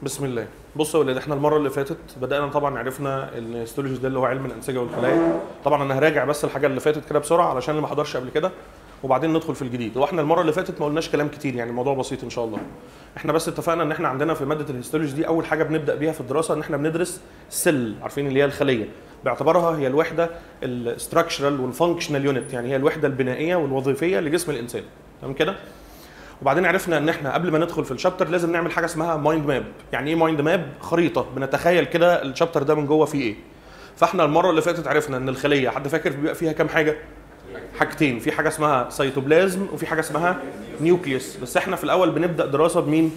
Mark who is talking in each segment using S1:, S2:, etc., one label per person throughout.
S1: بسم الله. بصوا يا ولاد، احنا المره اللي فاتت بدانا طبعا عرفنا ان الهيستولوجي ده اللي هو علم الانسجه والخلايا. طبعا انا هراجع بس الحاجه اللي فاتت كده بسرعه علشان اللي ما حضرش قبل كده، وبعدين ندخل في الجديد. واحنا المره اللي فاتت ما قلناش كلام كتير، يعني الموضوع بسيط ان شاء الله. احنا بس اتفقنا ان احنا عندنا في ماده الهيستولوجي دي اول حاجه بنبدا بيها في الدراسه ان احنا بندرس السيل، عارفين اللي هي الخليه، باعتبارها هي الوحده الاستراكشرال والفانكشنال يونت، يعني هي الوحده البنائيه والوظيفيه لجسم الانسان. تمام كده؟ وبعدين عرفنا ان احنا قبل ما ندخل في الشابتر لازم نعمل حاجه اسمها مايند ماب. يعني ايه مايند ماب؟ خريطه بنتخيل كده الشابتر ده من جوه فيه ايه. فاحنا المره اللي فاتت عرفنا ان الخليه، حد فاكر بيبقى فيها كام حاجه؟ حاجتين، في حاجه اسمها سيتوبلازم وفي حاجه اسمها نيوكليوس. بس احنا في الاول بنبدا دراسه بمين؟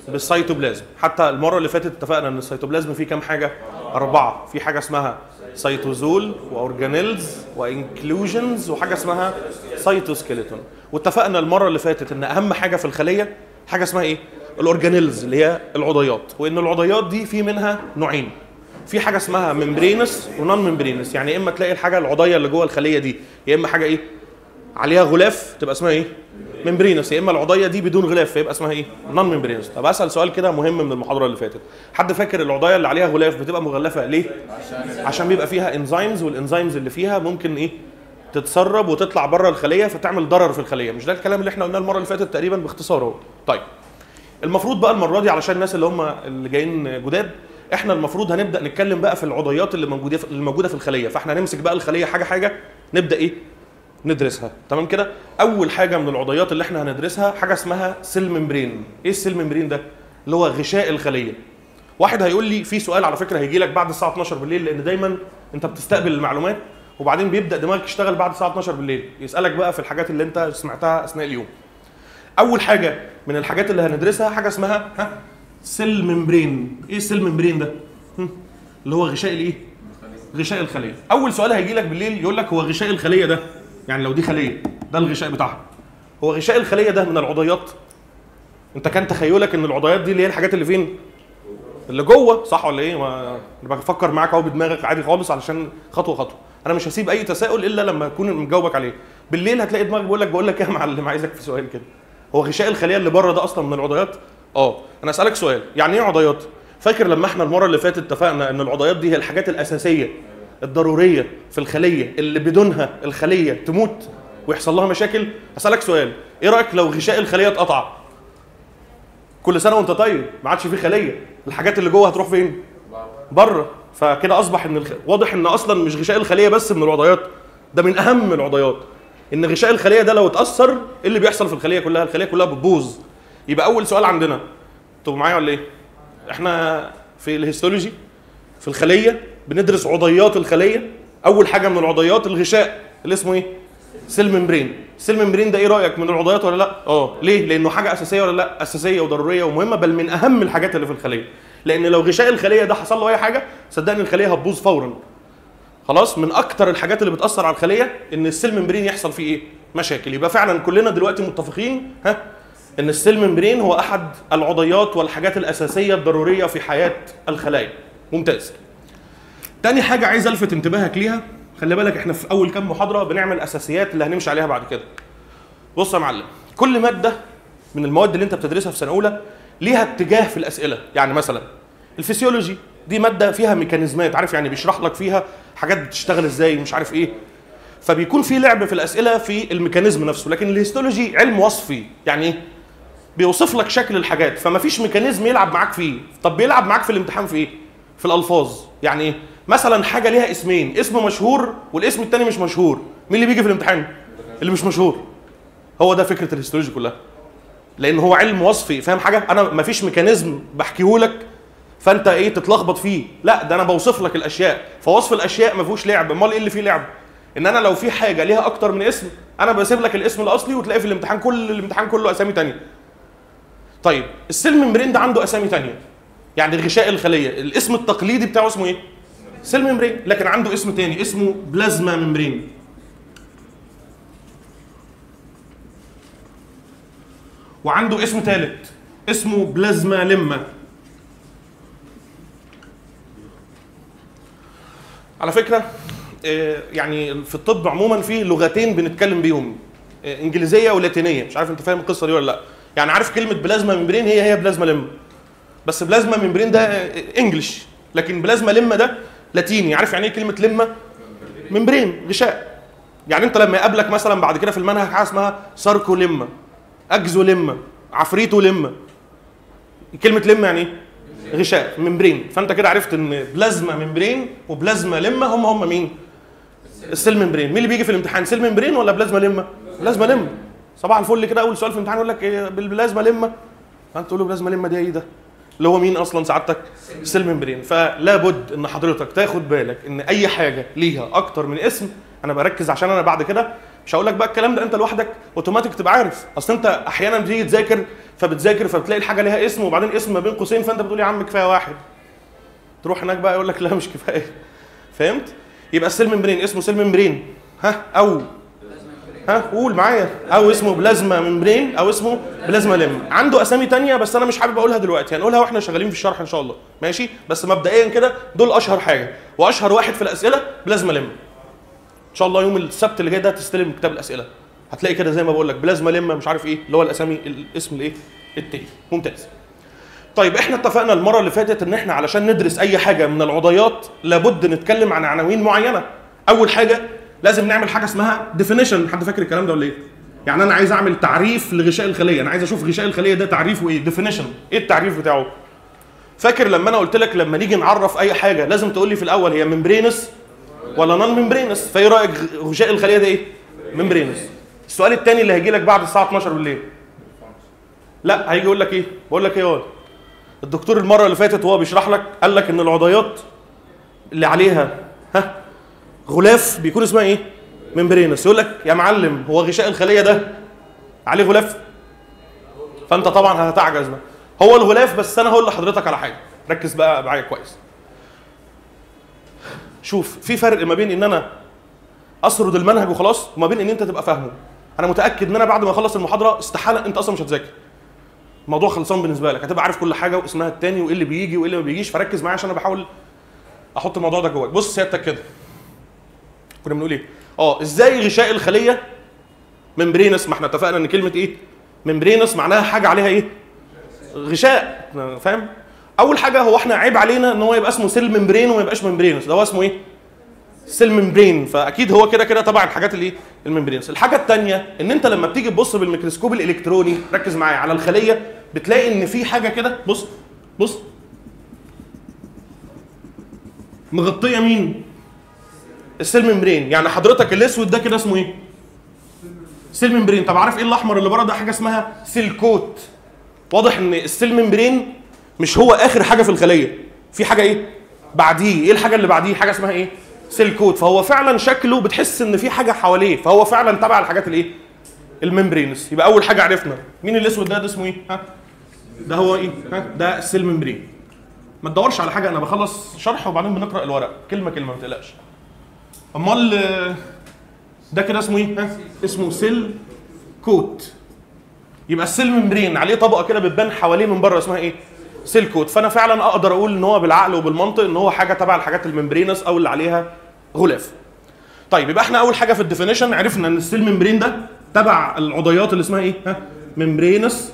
S1: بالسيتوبلازم. حتى المره اللي فاتت اتفقنا ان السيتوبلازم فيه كام حاجه؟ 4. في حاجه اسمها سيتوزول واورجانيلز وانكلوجنز وحاجه اسمها سيتوسكيلتون. واتفقنا المره اللي فاتت ان اهم حاجه في الخليه حاجه اسمها ايه؟ الاورجانيلز، اللي هي العضيات. وان العضيات دي في منها نوعين، في حاجه اسمها ممبرينس ونون ممبرينس. يعني اما تلاقي الحاجه العضيه اللي جوه الخليه دي يا اما حاجه ايه؟ عليها غلاف تبقى اسمها ايه؟ ممبرينس، يا اما العضيه دي بدون غلاف فيبقى اسمها ايه؟ نون ممبرينس. طب اسال سؤال كده مهم من المحاضره اللي فاتت، حد فاكر العضيه اللي عليها غلاف بتبقى مغلفه ليه؟ عشان بيبقى فيها انزيمز، والانزيمز اللي فيها ممكن ايه؟ تتسرب وتطلع بره الخليه فتعمل ضرر في الخليه. مش ده الكلام اللي احنا قلناه المره اللي فاتت تقريبا باختصار اهو. طيب المفروض بقى المره دي علشان الناس اللي جايين جداد، احنا المفروض هنبدا نتكلم بقى في العضيات اللي موجوده في الخليه. فاحنا هنمسك بقى الخليه حاجه حاجه نبدا ايه؟ ندرسها. تمام كده؟ اول حاجه من العضيات اللي احنا هندرسها حاجه اسمها سيل ممبرين. ايه السيل ممبرين ده؟ اللي هو غشاء الخليه. واحد هيقول لي في سؤال على فكره هيجي لك بعد الساعه 12 بالليل، لان دايما انت بتستقبل المعلومات وبعدين بيبدا دماغك يشتغل بعد الساعه 12 بالليل، يسالك بقى في الحاجات اللي انت سمعتها اثناء اليوم. اول حاجه من الحاجات اللي هندرسها حاجه اسمها سيل ممبرين. ايه السيل ممبرين ده؟ اللي هو غشاء الايه؟ غشاء الخليه. اول سؤال هيجي لك بالليل يقول لك هو غشاء الخليه ده، يعني لو دي خليه ده الغشاء بتاعها، هو غشاء الخليه ده من العضيات؟ انت كان تخيلك ان العضيات دي اللي هي الحاجات اللي فين؟ اللي جوه، صح ولا ايه؟ ما انا بفكر معاك اهو بدماغك عادي خالص علشان خطوه خطوه. انا مش هسيب اي تساؤل الا لما اكون مجاوبك عليه. بالليل هتلاقي دماغك بقول لك ايه يا معلم، عايزك في سؤال كده. هو غشاء الخليه اللي بره ده اصلا من العضيات؟ انا اسالك سؤال، يعني ايه عضيات؟ فاكر لما احنا المره اللي فاتت اتفقنا ان العضيات دي هي الحاجات الاساسيه الضروريه في الخليه اللي بدونها الخليه تموت ويحصل لها مشاكل؟ اسالك سؤال، ايه رايك لو غشاء الخليه اتقطع؟ كل سنه وانت طيب، ما عادش فيه خليه، الحاجات اللي جوه هتروح فين؟ بره. فكده اصبح ان واضح ان اصلا مش غشاء الخليه بس من العضيات، ده من اهم العضيات. ان غشاء الخليه ده لو اتاثر ايه اللي بيحصل في الخليه كلها؟ الخليه كلها بتبوظ. يبقى اول سؤال عندنا، انتوا معايا ولا ايه؟ احنا في الهيستولوجي في الخليه بندرس عضيات الخليه. اول حاجه من العضيات الغشاء اللي اسمه ايه؟ سيل ممبرين. السيل ممبرين ده ايه رايك من العضيات ولا لا؟ ليه؟ لانه حاجه اساسيه ولا لا؟ اساسيه وضروريه ومهمه، بل من اهم الحاجات اللي في الخليه. لان لو غشاء الخليه ده حصل له اي حاجه صدقني الخليه هتبوظ فورا. خلاص، من اكتر الحاجات اللي بتاثر على الخليه ان السيل ممبرين يحصل فيه ايه؟ مشاكل. يبقى فعلا كلنا دلوقتي متفقين ان السيل ممبرين هو احد العضيات والحاجات الاساسيه الضروريه في حياه الخلايا. ممتاز. تاني حاجه عايز الفت انتباهك ليها، خلي بالك احنا في اول كام محاضره بنعمل اساسيات اللي هنمشي عليها بعد كده. بص يا معلم، كل ماده من المواد اللي انت بتدرسها في سنه اولى ليها اتجاه في الاسئله. يعني مثلا الفسيولوجي دي ماده فيها ميكانيزمات، عارف يعني بيشرح لك فيها حاجات بتشتغل ازاي مش عارف ايه، فبيكون في لعب في الاسئله في الميكانيزم نفسه. لكن الهيستولوجي علم وصفي، يعني ايه؟ بيوصف لك شكل الحاجات، فما فيش ميكانيزم يلعب معاك فيه. طب بيلعب معاك في الامتحان في ايه؟ في الالفاظ. يعني ايه؟ مثلا حاجه ليها اسمين، اسم مشهور والاسم الثاني مش مشهور، مين اللي بيجي في الامتحان؟ اللي مش مشهور. هو ده فكره الهيستولوجي كلها، لان هو علم وصفي. فاهم حاجه؟ انا ما فيش ميكانيزم بحكيه لك فانت ايه تتلخبط فيه، لا ده انا بوصف لك الاشياء. فوصف الاشياء ما فيهوش لعب. امال ايه اللي فيه لعب؟ ان انا لو في حاجه ليها اكتر من اسم انا بسيب لك الاسم الاصلي وتلاقي في الامتحان كله اسامي ثانيه. طيب السيل ممبرين ده عنده اسامي ثانيه، يعني غشاء الخليه الاسم التقليدي بتاعه اسمه ايه؟ سيل ممبرين، لكن عنده اسم ثاني اسمه بلازما ممبرين. وعنده اسم ثالث اسمه بلازما لما. على فكره يعني في الطب عموما في لغتين بنتكلم بيهم، انجليزيه ولاتينيه. مش عارف انت فاهم القصه دي ولا لا؟ يعني عارف كلمه بلازما ممبرين هي بلازما لما، بس بلازما ممبرين ده انجلش، لكن بلازما لما ده لاتيني. عارف يعني ايه كلمه لما؟ ممبرين، غشاء. يعني انت لما يقابلك مثلا بعد كده في المنهج حاجه اسمها ساركو لما، اجزو لما، عفريتو لما. كلمه لما يعني ايه؟ غشاء، ممبرين. فانت كده عرفت ان بلازما ممبرين وبلازما لما هم مين؟ السيل ممبرين. مين اللي بيجي في الامتحان، سيل ممبرين ولا بلازما لما؟ بلازما لما. صباح الفل كده اول سؤال في الامتحان يقول لك ايه بالبلازما لما، فانت تقول له بلازما لما دي ايه ده؟ اللي هو مين اصلا سعادتك؟ السيل ممبرين. فلا بد ان حضرتك تاخد بالك ان اي حاجه ليها اكتر من اسم. انا بركز عشان انا بعد كده مش هقول لك بقى الكلام ده انت لوحدك اوتوماتيك تبقى عارف. اصل انت احيانا بتيجي تذاكر فبتلاقي الحاجه ليها اسم وبعدين اسم ما بين قوسين، فانت بتقول يا عم كفايه واحد، تروح هناك بقى يقول لك لا مش كفايه. فهمت؟ يبقى السيل ممبرين اسمه سيل ممبرين او قول معايا، او اسمه بلازما ممبرين او اسمه بلازما لم. عنده اسامي تانية بس انا مش حابب اقولها دلوقتي، هنقولها واحنا شغالين في الشرح ان شاء الله، ماشي؟ بس مبدئيا كده دول اشهر حاجه واشهر واحد في الاسئله بلازما لم. ان شاء الله يوم السبت اللي جاي ده تستلم كتاب الاسئله، هتلاقي كده زي ما بقول لك بلازما لم مش عارف ايه اللي هو الاسامي الاسم الايه التاني. ممتاز. طيب احنا اتفقنا المره اللي فاتت ان احنا علشان ندرس اي حاجه من العضيات لابد نتكلم عن عناوين معينه. اول حاجه لازم نعمل حاجه اسمها ديفينيشن. حد فاكر الكلام ده ولا ايه؟ يعني انا عايز اعمل تعريف لغشاء الخليه، انا عايز اشوف غشاء الخليه ده تعريفه ايه؟ ديفينيشن. ايه التعريف بتاعه؟ فاكر لما انا قلت لك لما نيجي نعرف اي حاجه لازم تقول لي في الاول هي ممبرينس ولا نون ممبرينس؟ فايه رايك غشاء الخليه ده ايه؟ ممبرينس. السؤال الثاني اللي هيجي لك بعد الساعه 12 بالليل، لا هيجي يقول لك ايه؟ بقول لك ايه يا الدكتور المره اللي فاتت وهو بيشرح لك قال لك ان العضيات اللي عليها غلاف بيكون اسمها ايه؟ ممبرينس. يقول لك يا معلم هو غشاء الخليه ده عليه غلاف؟ فانت طبعا هتعجز بقى. هو الغلاف، بس انا هقول لحضرتك على حاجه، ركز بقى معايا كويس. شوف في فرق ما بين ان انا اسرد المنهج وخلاص وما بين ان انت تبقى فاهمه. انا متاكد ان انا بعد ما اخلص المحاضره استحاله انت اصلا مش هتذاكر. الموضوع خلصان بالنسبه لك، هتبقى عارف كل حاجه واسمها التاني وايه اللي بيجي وايه اللي ما بيجيش. فركز معايا عشان انا بحاول احط الموضوع ده جواك. بص سيادتك كده كنا بنقول ايه؟ ازاي غشاء الخليه ممبرينس؟ ما احنا اتفقنا ان كلمه ايه؟ ممبرينس معناها حاجه عليها ايه؟ غشاء. فاهم؟ اول حاجه هو احنا عيب علينا ان هو يبقى اسمه سيل ممبرين وما يبقاش ممبرينس، ده هو اسمه ايه؟ سيل ممبرين. فاكيد هو كده كده طبعا الحاجات اللي الممبرينس. الحاجه الثانيه ان انت لما بتيجي تبص بالميكروسكوب الالكتروني، ركز معايا على الخليه، بتلاقي ان في حاجه كده، بص مغطيه مين؟ السيل ممبرين. يعني حضرتك الاسود ده كده اسمه ايه؟ سيل ممبرين. طب عارف ايه الاحمر اللي بره ده؟ حاجه اسمها سيل كوت. واضح ان السيل ممبرين مش هو اخر حاجه في الخليه، في حاجه ايه بعديه. ايه الحاجه اللي بعديه؟ حاجه اسمها ايه؟ سيل كوت. فهو فعلا شكله بتحس ان في حاجه حواليه، فهو فعلا تبع الحاجات الايه؟ الممبرينس. يبقى اول حاجه عرفنا مين الاسود ده اسمه ايه؟ ده هو ايه؟ ده السيل ممبرين. ما تدورش على حاجه، انا بخلص شرح وبعدين بنقرا الورق كلمه كلمه ما تقلقش. امال ده كده اسمه ايه؟ اسمه سيل كوت. يبقى السيل ممبرين عليه طبقه كده بتبان حواليه من بره اسمها ايه؟ سيل كوت. فانا فعلا اقدر اقول ان هو بالعقل وبالمنطق ان هو حاجه تبع الحاجات الممبرينس او اللي عليها غلاف. طيب يبقى احنا اول حاجه في الديفينيشن عرفنا ان السيل ممبرين ده تبع العضيات اللي اسمها ايه؟ ممبرينس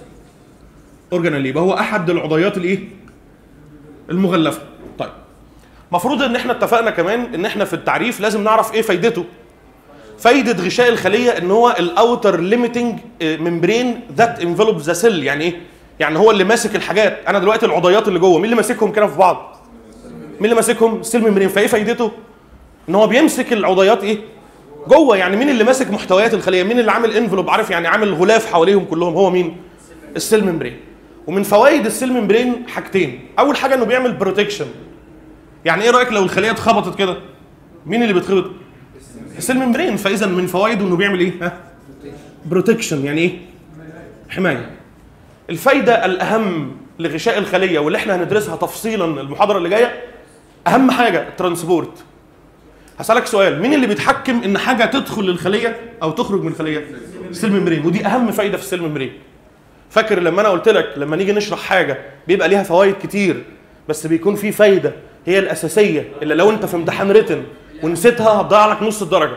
S1: اورجانيل. يبقى هو احد العضيات الايه؟ المغلفه. طيب المفروض ان احنا اتفقنا كمان ان احنا في التعريف لازم نعرف ايه فايدته. فايده غشاء الخليه ان هو الاوتر ليميتنج ممبرين ذات انفلوب ذا سيل. يعني ايه؟ يعني هو اللي ماسك الحاجات. انا دلوقتي العضيات اللي جوه مين اللي ماسكهم كده في بعض؟ مين اللي ماسكهم؟ السيل ممبرين. فايه فايدته؟ ان هو بيمسك العضيات ايه؟ جوه. يعني مين اللي ماسك محتويات الخليه؟ مين اللي عامل انفلوب؟ عارف يعني عامل غلاف حواليهم كلهم؟ هو مين؟ السيل ممبرين. ومن فوائد السيل ممبرين حاجتين. اول حاجه انه بيعمل بروتكشن. يعني ايه رايك لو الخليه اتخبطت كده؟ مين اللي بيتخبط؟ السيل ممبرين. فاذا من فوائده انه بيعمل ايه؟ بروتكشن. يعني ايه؟ حمايه. الفايده الاهم لغشاء الخليه واللي احنا هندرسها تفصيلا المحاضره اللي جايه، اهم حاجه الترانسبورت. هسالك سؤال، مين اللي بيتحكم ان حاجه تدخل للخليه او تخرج من الخليه؟ السيل ممبرين. ودي اهم فايده في السيل ممبرين. فاكر لما انا قلت لك لما نيجي نشرح حاجه بيبقى ليها فوائد كتير بس بيكون في فايده هي الاساسيه اللي لو انت في امتحان ريتن ونسيتها هتضيع لك نص الدرجه.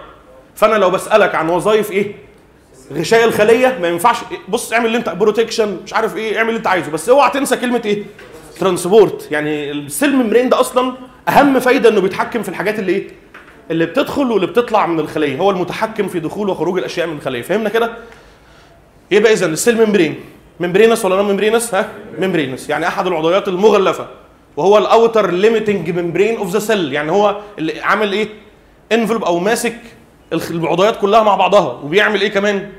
S1: فانا لو بسالك عن وظائف ايه؟ غشاء الخليه، ما ينفعش بص اعمل اللي انت بروتكشن مش عارف ايه، اعمل اللي انت عايزه، بس اوعى تنسى كلمه ايه؟ ترانسبورت. يعني السيل ممبرين ده اصلا اهم فايده انه بيتحكم في الحاجات اللي ايه؟ اللي بتدخل واللي بتطلع من الخليه، هو المتحكم في دخول وخروج الاشياء من الخليه. فهمنا كده؟ يبقى اذا السيل ممبرين ممبرينس ولا نون ممبرينس؟ ها؟ ممبرينس، يعني احد العضيات المغلفه، وهو الاوتر ليميتنج ممبرين اوف ذا سيل، يعني هو اللي عامل ايه؟ انفلوب او ماسك العضيات كلها مع بعضها، وبيعمل ايه كمان؟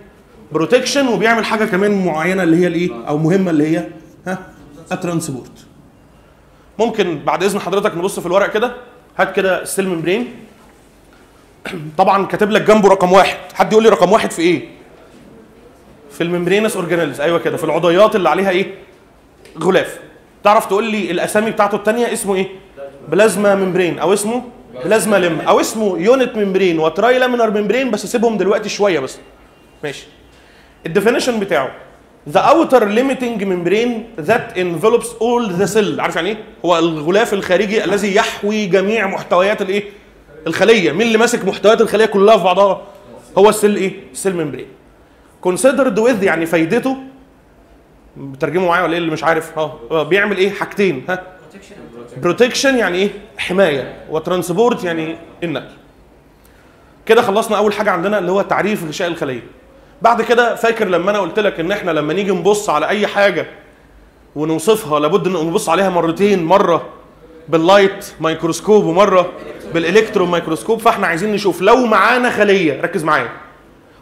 S1: بروتكشن، وبيعمل حاجه كمان معينه اللي هي الايه؟ او مهمه اللي هي الترانسبورت. ممكن بعد اذن حضرتك نبص في الورق كده، هات كده السيل ممبرين. طبعا كاتب لك جنبه رقم 1، حد يقول لي رقم 1 في ايه؟ في الممبرينس اورجانيلز، ايوه كده، في العضيات اللي عليها ايه؟ غلاف. تعرف تقول لي الاسامي بتاعته الثانيه اسمه ايه؟ بلازما ممبرين، او اسمه بلازما لم، او اسمه يونت ممبرين وتراي لامينار ممبرين، بس سيبهم دلوقتي شويه بس. ماشي. الديفينيشن بتاعه the outer limiting membrane that envelops all the cell. عارف يعني ايه؟ هو الغلاف الخارجي الذي يحوي جميع محتويات الايه؟ الخليه. مين اللي ماسك محتويات الخليه كلها في بعضها؟ هو السيل ايه؟ السيل ممبرين. considered with يعني فايدته، بترجمه معايا ولا ايه اللي مش عارف؟ بيعمل ايه؟ حاجتين، ها؟ بروتكشن يعني ايه؟ حمايه، وترانسبورت يعني النقل. كده خلصنا اول حاجه عندنا اللي هو تعريف غشاء الخليه. بعد كده فاكر لما انا قلت لك ان احنا لما نيجي نبص على اي حاجه ونوصفها لابد ان نبص عليها مرتين، مره باللايت مايكروسكوب ومره بالالكترون مايكروسكوب. فاحنا عايزين نشوف لو معانا خليه، ركز معايا،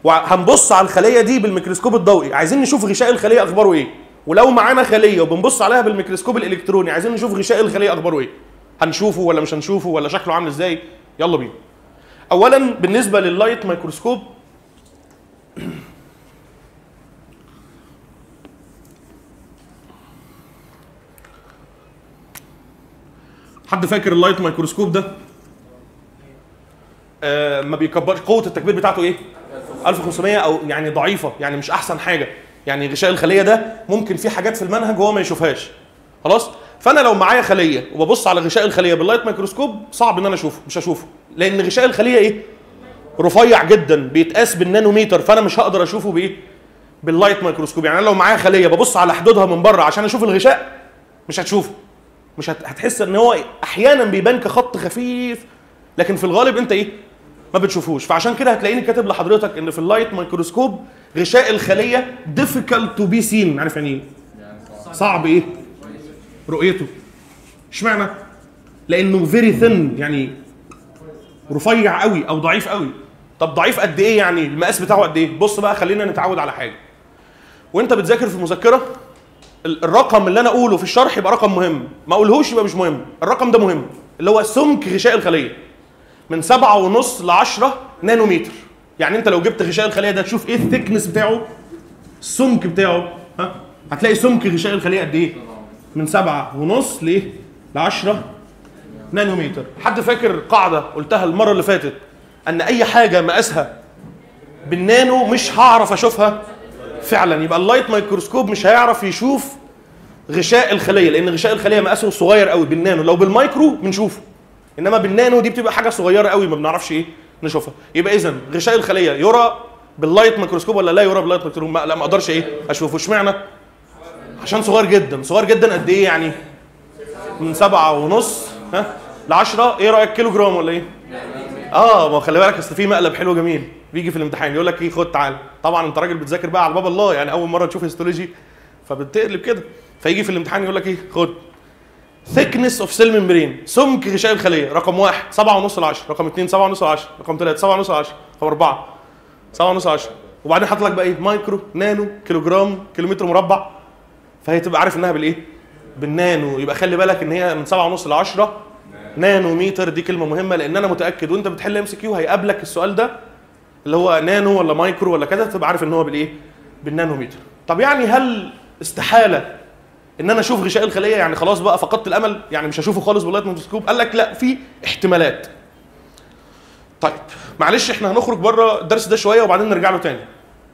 S1: وهنبص على الخليه دي بالميكروسكوب الضوئي، عايزين نشوف غشاء الخليه اخباره ايه. ولو معانا خليه وبنبص عليها بالميكروسكوب الالكتروني، عايزين نشوف غشاء الخليه اخباره ايه. هنشوفه ولا مش هنشوفه ولا شكله عامل ازاي؟ يلا بينا. اولا بالنسبه لللايت مايكروسكوب، حد فاكر اللايت مايكروسكوب ده؟ ما بيكبرش، قوه التكبير بتاعته ايه؟ 1500، او يعني ضعيفه، يعني مش احسن حاجه. يعني غشاء الخليه ده ممكن في حاجات في المنهج هو ما يشوفهاش. خلاص؟ فانا لو معايا خليه وببص على غشاء الخليه باللايت مايكروسكوب، صعب ان انا اشوفه، مش هشوفه، لان غشاء الخليه ايه؟ رفيع جدا، بيتقاس بالنانوميتر، فانا مش هقدر اشوفه بايه؟ باللايت مايكروسكوب. يعني انا لو معايا خليه ببص على حدودها من بره عشان اشوف الغشاء، مش هتشوفه، مش هتحس ان هو احيانا بيبان كخط خفيف، لكن في الغالب انت ايه؟ ما بتشوفوش. فعشان كده هتلاقيني كاتب لحضرتك ان في اللايت مايكروسكوب غشاء الخليه difficult to be seen. عارف يعني ايه؟ صعب ايه؟ رؤيته. اشمعنى؟ لانه very thin، يعني رفيع قوي او ضعيف قوي. طب ضعيف قد ايه يعني؟ المقاس بتاعه قد ايه؟ بص بقى، خلينا نتعود على حاجه. وانت بتذاكر في المذكره، الرقم اللي انا اقوله في الشرح يبقى رقم مهم، ما اقولهوش يبقى مش مهم. الرقم ده مهم، اللي هو سمك غشاء الخليه من 7.5 ل 10 نانومتر. يعني انت لو جبت غشاء الخليه ده تشوف ايه الثيكنس بتاعه، السمك بتاعه، هتلاقي سمك غشاء الخليه قد ايه؟ من 7.5 ل 10 نانومتر. حد فاكر قاعده قلتها المره اللي فاتت، ان اي حاجه مقاسها بالنانو مش هعرف اشوفها فعلا. يبقى اللايت مايكروسكوب مش هيعرف يشوف غشاء الخليه، لان غشاء الخليه مقاسه صغير قوي بالنانو. لو بالمايكرو بنشوفه، انما بالنانو دي بتبقى حاجه صغيره قوي ما بنعرفش ايه نشوفها. يبقى اذا غشاء الخليه يرى باللايت مايكروسكوب ولا لا يرى باللايت مايكروسكوب؟ لا، ما اقدرش ايه اشوفه. اشمعنى؟ عشان صغير جدا. صغير جدا قد ايه يعني؟ من 7.5 ل 10. ايه رايك؟ كيلو جرام ولا ايه؟ ما خلي بالك، اصل في مقلب حلو جميل بيجي في الامتحان يقول لك ايه، خد تعال. طبعا انت راجل بتذاكر بقى على باب الله، يعني اول مره تشوف هيستولوجي فبتقلب كده، فيجي في الامتحان يقول لك ايه، خد thickness of cell membrane، سمك غشاء الخليه، رقم 1 7.5 ل 10، رقم 2 7.5 ل 10، رقم 3 7.5 ل 10، رقم 4 7.5 ل 10، وبعدين حاطط لك بقى ايه، مايكرو، نانو، كيلو جرام، كيلومتر مربع. فهي تبقى عارف انها بالايه؟ بالنانو. يبقى خلي بالك ان هي من 7.5 ل 10 نانو متر. دي كلمه مهمه، لان انا متاكد وانت بتحل ام سي كيو هيقابلك السؤال ده اللي هو نانو ولا مايكرو ولا كذا، تبقى عارف ان هو بالايه؟ بالنانو متر. طب يعني هل استحاله ان انا اشوف غشاء الخليه؟ يعني خلاص بقى فقدت الامل، يعني مش هشوفه خالص باللايت مايكروسكوب؟ قال لك لا، في احتمالات. طيب معلش احنا هنخرج بره الدرس ده شويه وبعدين نرجع له تاني.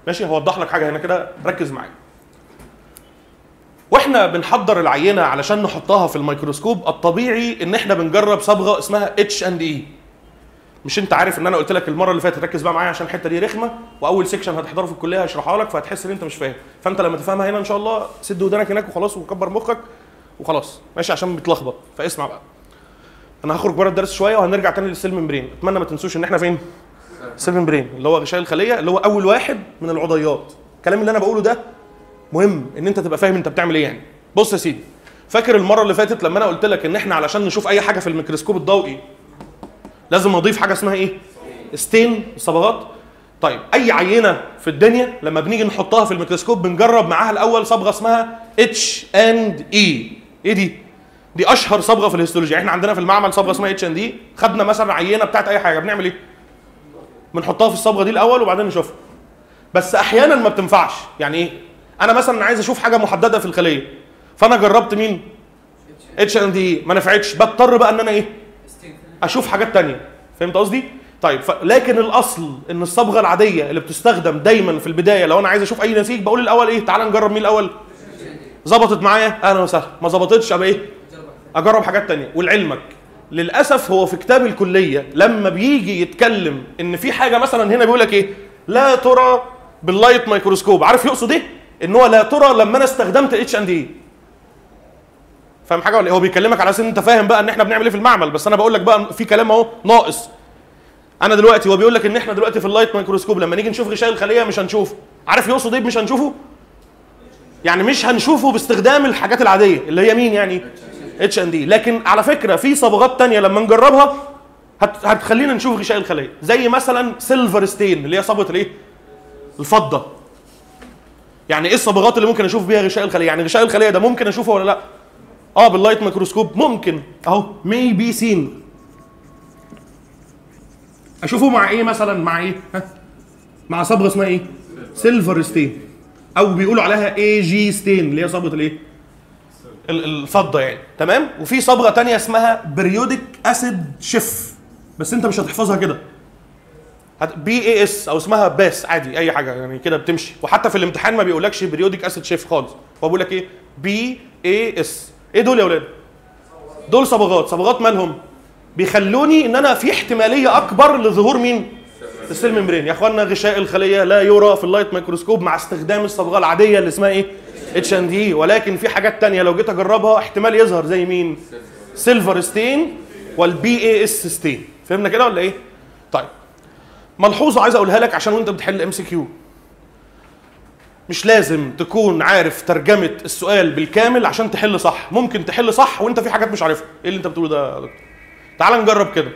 S1: ماشي؟ هوضح لك حاجه هنا كده، ركز معايا. واحنا بنحضر العينه علشان نحطها في الميكروسكوب، الطبيعي ان احنا بنجرب صبغه اسمها H&E. مش انت عارف ان انا قلت لك المره اللي فاتت، ركز بقى معايا عشان الحته دي رخمه، واول سيكشن هتحضره في الكليه هشرحها لك، فهتحس ان انت مش فاهم. فانت لما تفهمها هنا ان شاء الله سد ودانك هناك وخلاص وكبر مخك وخلاص ماشي عشان بتلخبط. فاسمع بقى، انا هخرج بره الدرس شويه وهنرجع تاني للسيل ممبرين. اتمنى ما تنسوش ان احنا فين؟ السيل ممبرين اللي هو غشاء الخليه، اللي هو اول واحد من العضيات. الكلام اللي انا بقوله ده مهم ان انت تبقى فاهم انت بتعمل ايه يعني. بص يا سيدي، فاكر المره اللي فاتت لما انا قلت لك ان احنا علشان نشوف اي حاجه في الميكروسكوب الضوئي لازم نضيف حاجه اسمها ايه؟ ستين، الصبغات. طيب اي عينه في الدنيا لما بنيجي نحطها في الميكروسكوب بنجرب معاها الاول صبغه اسمها اتش اند اي. ايه دي؟ دي اشهر صبغه في الهيستولوجي. احنا عندنا في المعمل صبغه اسمها اتش اند اي. خدنا مثلا عينه بتاعت اي حاجه بنعمل ايه؟ بنحطها في الصبغه دي الاول وبعدين نشوفها. بس احيانا ما بتنفعش. يعني ايه؟ انا مثلا عايز اشوف حاجه محدده في الخليه، فانا جربت مين؟ اتش اند اي، ما نفعتش، بضطر بقى ان انا ايه؟ اشوف حاجات تانية. فهمت قصدي؟ طيب لكن الاصل ان الصبغه العاديه اللي بتستخدم دايما في البدايه لو انا عايز اشوف اي نسيج بقول الاول ايه؟ تعال نجرب مين الاول؟ ظبطت معايا اهلا وسهلا، ما ظبطتش ابقى ايه؟ اجرب حاجات تانية. ولعلمك للاسف هو في كتاب الكليه لما بيجي يتكلم ان في حاجه مثلا هنا بيقول لك ايه؟ لا ترى باللايت مايكروسكوب. عارف يقصد ايه؟ ان هو لا ترى لما انا استخدمت اتش اند اي. فاهم حاجه ولا ايه؟ هو بيكلمك على اساس ان انت فاهم بقى ان احنا بنعمل ايه في المعمل، بس انا بقول لك بقى في كلام اهو ناقص. انا دلوقتي هو بيقول لك ان احنا دلوقتي في اللايت مايكروسكوب لما نيجي نشوف غشاء الخليه مش هنشوفه. عارف يقصد ايه مش هنشوفه؟ يعني مش هنشوفه باستخدام الحاجات العاديه اللي هي مين يعني؟ اتش ان دي. لكن على فكره في صبغات تانية لما نجربها هتخلينا نشوف غشاء الخليه، زي مثلا سيلفر ستين اللي هي صبغه الايه؟ الفضه. يعني ايه الصبغات اللي ممكن اشوف بيها غشاء الخليه؟ يعني غشاء الخليه ده ممكن اشوفه ولا لا؟ باللايت ميكروسكوب ممكن اهو مي بي سين. اشوفه مع ايه مثلا؟ مع ايه؟ مع صبغه اسمها ايه؟ سيلفر ستين، او بيقولوا عليها اي جي ستين اللي هي صبغه الايه؟ الفضه يعني. تمام؟ وفي صبغه ثانيه اسمها بريودك اسيد شيف، بس انت مش هتحفظها كده. بي اي اس او اسمها باس عادي اي حاجه يعني كده بتمشي. وحتى في الامتحان ما بيقولكش بريودك اسيد شيف خالص، هو بيقول لك ايه؟ بي اي اس. ايه دول يا اولاد؟ دول صبغات مالهم؟ بيخلوني ان انا في احتماليه اكبر لظهور مين؟ السيل ممبرين. يا اخوانا غشاء الخليه لا يرى في اللايت ميكروسكوب مع استخدام الصبغه العاديه اللي اسمها ايه؟ اتش ان دي، ولكن في حاجات تانية لو جيت اجربها احتمال يظهر زي مين؟ سيلفر ستين والبي اي اس ستين. فهمنا كده ولا ايه؟ طيب ملحوظه عايز اقولها لك عشان وانت بتحل ام سي كيو، مش لازم تكون عارف ترجمه السؤال بالكامل عشان تحل صح. ممكن تحل صح وانت في حاجات مش عارفها. ايه اللي انت بتقوله ده يا دكتور؟ تعال نجرب كده.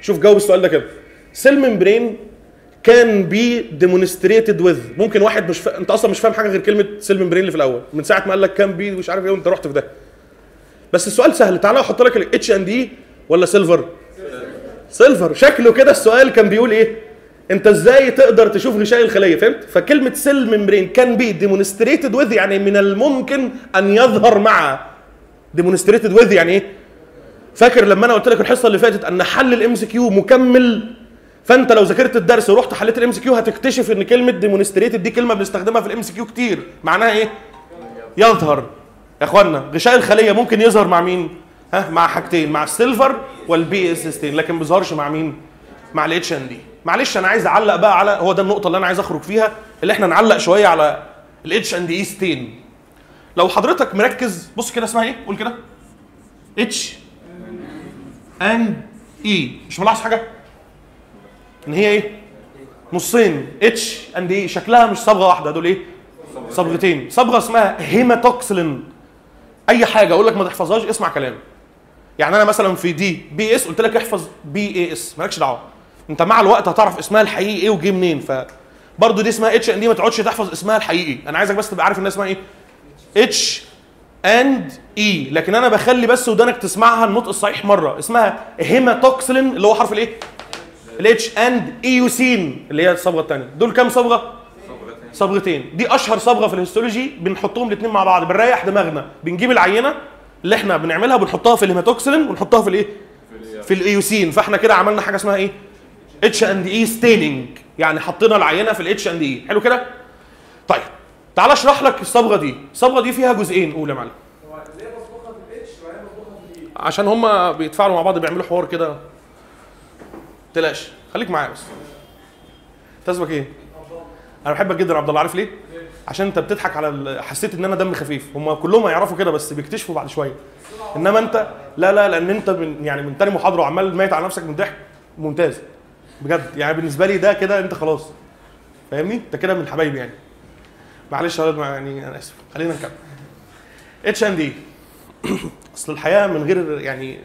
S1: شوف جاوب السؤال ده كده. سيل ممبرين كان بي ديمونستريتد وذ. ممكن واحد مش انت اصلا مش فاهم حاجه غير كلمه سيل ممبرين اللي في الاول من ساعه ما قال لك كان بي مش عارف ايه وانت رحت في ده. بس السؤال سهل. تعالى احط لك الاتش اند دي ولا سيلفر؟ سيلفر. شكله كده السؤال كان بيقول ايه؟ انت ازاي تقدر تشوف غشاء الخليه؟ فهمت؟ فكلمه سيل ممبرين كان بي ديمونستريتد وذ يعني من الممكن ان يظهر مع. ديمونستريتد وذ يعني ايه؟ فاكر لما انا قلت لك الحصه اللي فاتت ان حل الام سي كيو مكمل؟ فانت لو ذاكرت الدرس ورحت حليت الام سي كيو هتكتشف ان كلمه ديمونستريتد دي كلمه بنستخدمها في الام سي كيو كتير. معناها ايه؟ يظهر. يا اخوانا غشاء الخليه ممكن يظهر مع مين؟ مع حاجتين، مع السيلفر والبي اس ستين، لكن ما بيظهرش مع مين؟ مع الاتش ان دي. معلش انا عايز اعلق بقى على، هو ده النقطه اللي انا عايز اخرج فيها، اللي احنا نعلق شويه على الاتش ان دي ستين. لو حضرتك مركز بص كده اسمها ايه؟ قول كده. اتش ان اي. مش ملاحظ حاجه؟ ان هي ايه؟ نصين. اتش اند اي شكلها مش صبغه واحده، دول ايه؟ صبغتين. صبغه اسمها هيماتوكسلين. اي حاجه اقول لك ما تحفظهاش اسمع كلامي. يعني انا مثلا في دي بي اس قلت لك احفظ بي اي اس، مالكش دعوه. انت مع الوقت هتعرف اسمها الحقيقي ايه وجه منين. فبرضه دي اسمها اتش ان دي، ما تقعدش تحفظ اسمها الحقيقي. انا عايزك بس تبقى عارف ان اسمها ايه؟ اتش اند اي. لكن انا بخلي بس ودانك تسمعها النطق الصحيح مره. اسمها هيماتوكسلين اللي هو حرف الايه؟ الاتش اند ايوسين اللي هي الصبغه الثانيه. دول كام صبغه؟ صبغتين. دي اشهر صبغه في الهيستولوجي. بنحطهم الاثنين مع بعض بنريح دماغنا. بنجيب العينه اللي احنا بنعملها بنحطها في الهيماتوكسلين ونحطها في الايه؟ في الايوسين. فاحنا كده عملنا حاجه اسمها ايه؟ اتش اند اي ستيننج، يعني حطينا العينه في الاتش اند اي. حلو كده؟ طيب تعال اشرح لك الصبغه دي. الصبغه دي فيها جزئين. قول يا معلم.
S2: هو ليه مطبوخه في الاتش وهي مطبوخه في الاي؟
S1: عشان هم بيتفاعلوا مع بعض بيعملوا حوار كده. ما تقلقش خليك معايا بس. انت اسمك ايه؟ انا بحبك جدا يا عبد الله. عارف ليه؟ عشان انت بتضحك على حسيت ان انا دم خفيف. هم كلهم هيعرفوا كده بس بيكتشفوا بعد شويه. انما انت لا لان انت من تاني محاضره وعمال ميت على نفسك من الضحك. ممتاز بجد يعني بالنسبه لي ده كده انت خلاص فاهمني، انت كده من حبايبي يعني. معلش يا ولد يعني انا اسف. خلينا نكمل. اتش ان دي. اصل الحياه من غير يعني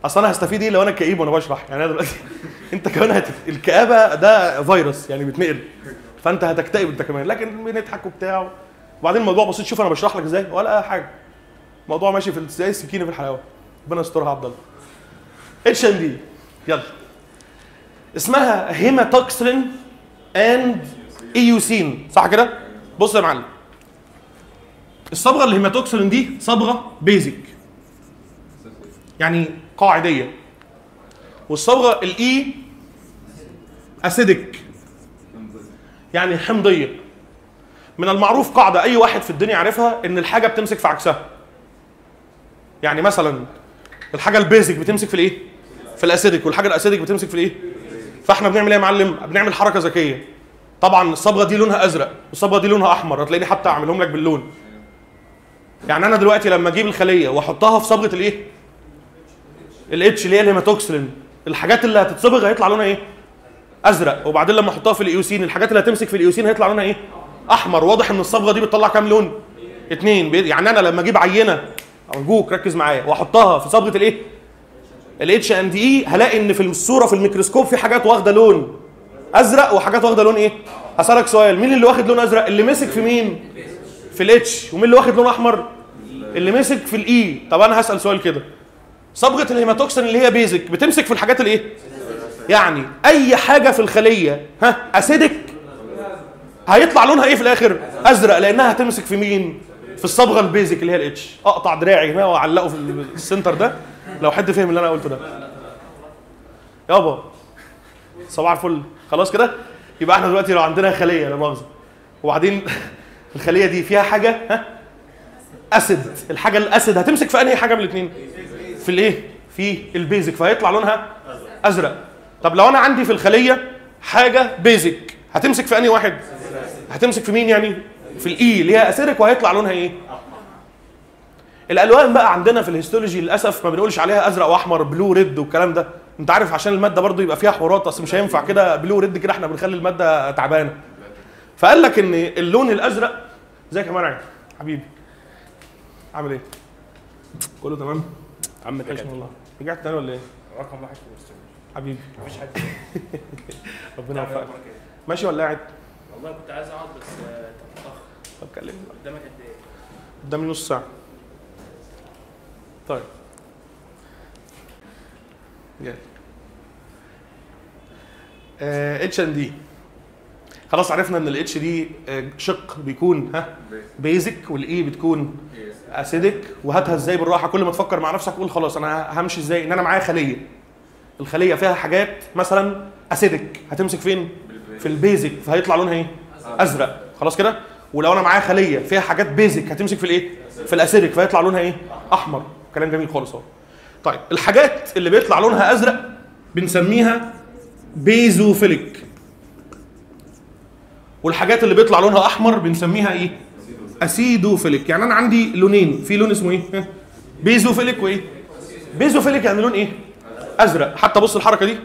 S1: اصل انا هستفيد ايه لو انا كئيب وانا بشرح يعني. انا دلوقتي انت كمان الكآبه ده فيروس يعني بيتنقل، فانت هتكتئب انت كمان. لكن بنضحك وبتاع وبعدين الموضوع بسيط. شوف انا بشرح لك ازاي ولا حاجه، الموضوع ماشي في زي السكينه في الحلاوه. ربنا يسترها عبد الله. اتش ان دي يلا اسمها هيماتوكسلين اند ايوسين صح كده؟ بص يا معلم، الصبغه الهيماتوكسلين دي صبغه بيزك يعني قاعديه، والصبغه الاي اسيدك يعني حمضيه. من المعروف قاعده اي واحد في الدنيا عارفها ان الحاجه بتمسك في عكسها. يعني مثلا الحاجه البيزك بتمسك في الايه؟ في الاسيدك، والحاجه الاسيدك بتمسك في الايه؟ فاحنا بنعمل ايه يا معلم؟ بنعمل حركه ذكيه. طبعا الصبغه دي لونها ازرق والصبغه دي لونها احمر، هتلاقيني حتى اعملهم لك باللون. يعني انا دلوقتي لما اجيب الخليه واحطها في صبغه الايه؟ الاتش اللي هي الهيماتوكسلين، الحاجات اللي هتتصبغ هيطلع لونها ايه؟ ازرق. وبعدين لما احطها في الايوسين، الحاجات اللي هتمسك في الايوسين هيطلع لونها ايه؟ احمر. واضح ان الصبغه دي بتطلع كام لون؟ 2. يعني انا لما اجيب عينه ارجوك ركز معايا واحطها في صبغه الايه؟ الاتش اند اي، هلاقي ان في الصوره في الميكروسكوب في حاجات واخده لون ازرق وحاجات واخده لون ايه؟ هسالك سؤال، مين اللي واخد لون ازرق؟ اللي مسك في مين؟ في الاتش. ومين اللي واخد لون احمر؟ اللي مسك في الاي. طب انا هسال سؤال كده، صبغه الهيماتوكسين اللي هي بيزك بتمسك في الحاجات الايه؟ يعني اي حاجه في الخليه اسيدك هيطلع لونها ايه في الاخر؟ ازرق، لانها هتمسك في مين؟ في الصبغه البيزك اللي هي الاتش. اقطع دراعي هنا واعلقه في السنتر ده لو حد فهم اللي انا قلته ده. يابا صباح الفل. خلاص كده يبقى احنا دلوقتي لو عندنا خليه لا مؤاخذه وبعدين الخليه دي فيها حاجه اسيد، الحاجه الاسيد هتمسك في انهي حاجه من الاثنين؟ في الايه؟ في البيزك، فهيطلع لونها ازرق. طب لو انا عندي في الخليه حاجه بيزك هتمسك في انهي واحد؟ هتمسك في مين يعني؟ في الاي اللي هي اسيدك، وهيطلع لونها ايه؟ الالوان بقى عندنا في الهيستولوجي للاسف ما بنقولش عليها ازرق واحمر بلو ريد والكلام ده. انت عارف عشان الماده برضو يبقى فيها حوارات، اصل مش هينفع كده بلو ريد كده، احنا بنخلي الماده تعبانه. فقال لك ان اللون الازرق. ازيك يا مرعي حبيبي؟ عامل ايه؟ كله تمام؟
S3: عم تكلم
S1: والله. رجعت تاني ولا ايه؟
S3: رقم واحد في الاستوديو
S1: حبيبي
S3: مفيش حد.
S1: ربنا يوفقك. ماشي ولا قاعد؟
S3: والله كنت عايز اقعد بس انت متاخر.
S1: طب كلمني.
S3: قدامك قد ايه؟
S1: قدامي نص ساعه. طيب جاي. اتش ان دي خلاص عرفنا ان الاتش دي شق بيكون بيزك، والاي بتكون اسيدك. وهاتها ازاي بالراحه، كل ما تفكر مع نفسك قول خلاص انا همشي ازاي. ان انا معايا خليه، الخليه فيها حاجات مثلا اسيدك هتمسك فين؟ في البيزك، فهيطلع لونها ايه؟ ازرق. خلاص كده. ولو انا معايا خليه فيها حاجات بيزك هتمسك في الايه؟ في الاسيدك، فيطلع لونها ايه؟ احمر. كلام جميل خالص اهو. طيب الحاجات اللي بيطلع لونها ازرق بنسميها بيزوفيليك، والحاجات اللي بيطلع لونها احمر بنسميها ايه؟ اسيدوفيليك. يعني انا عندي لونين، في لون اسمه ايه؟ بيزوفيليك وايه؟ بيزوفيليك يعني لون ايه؟ ازرق. حتى بص الحركه دي،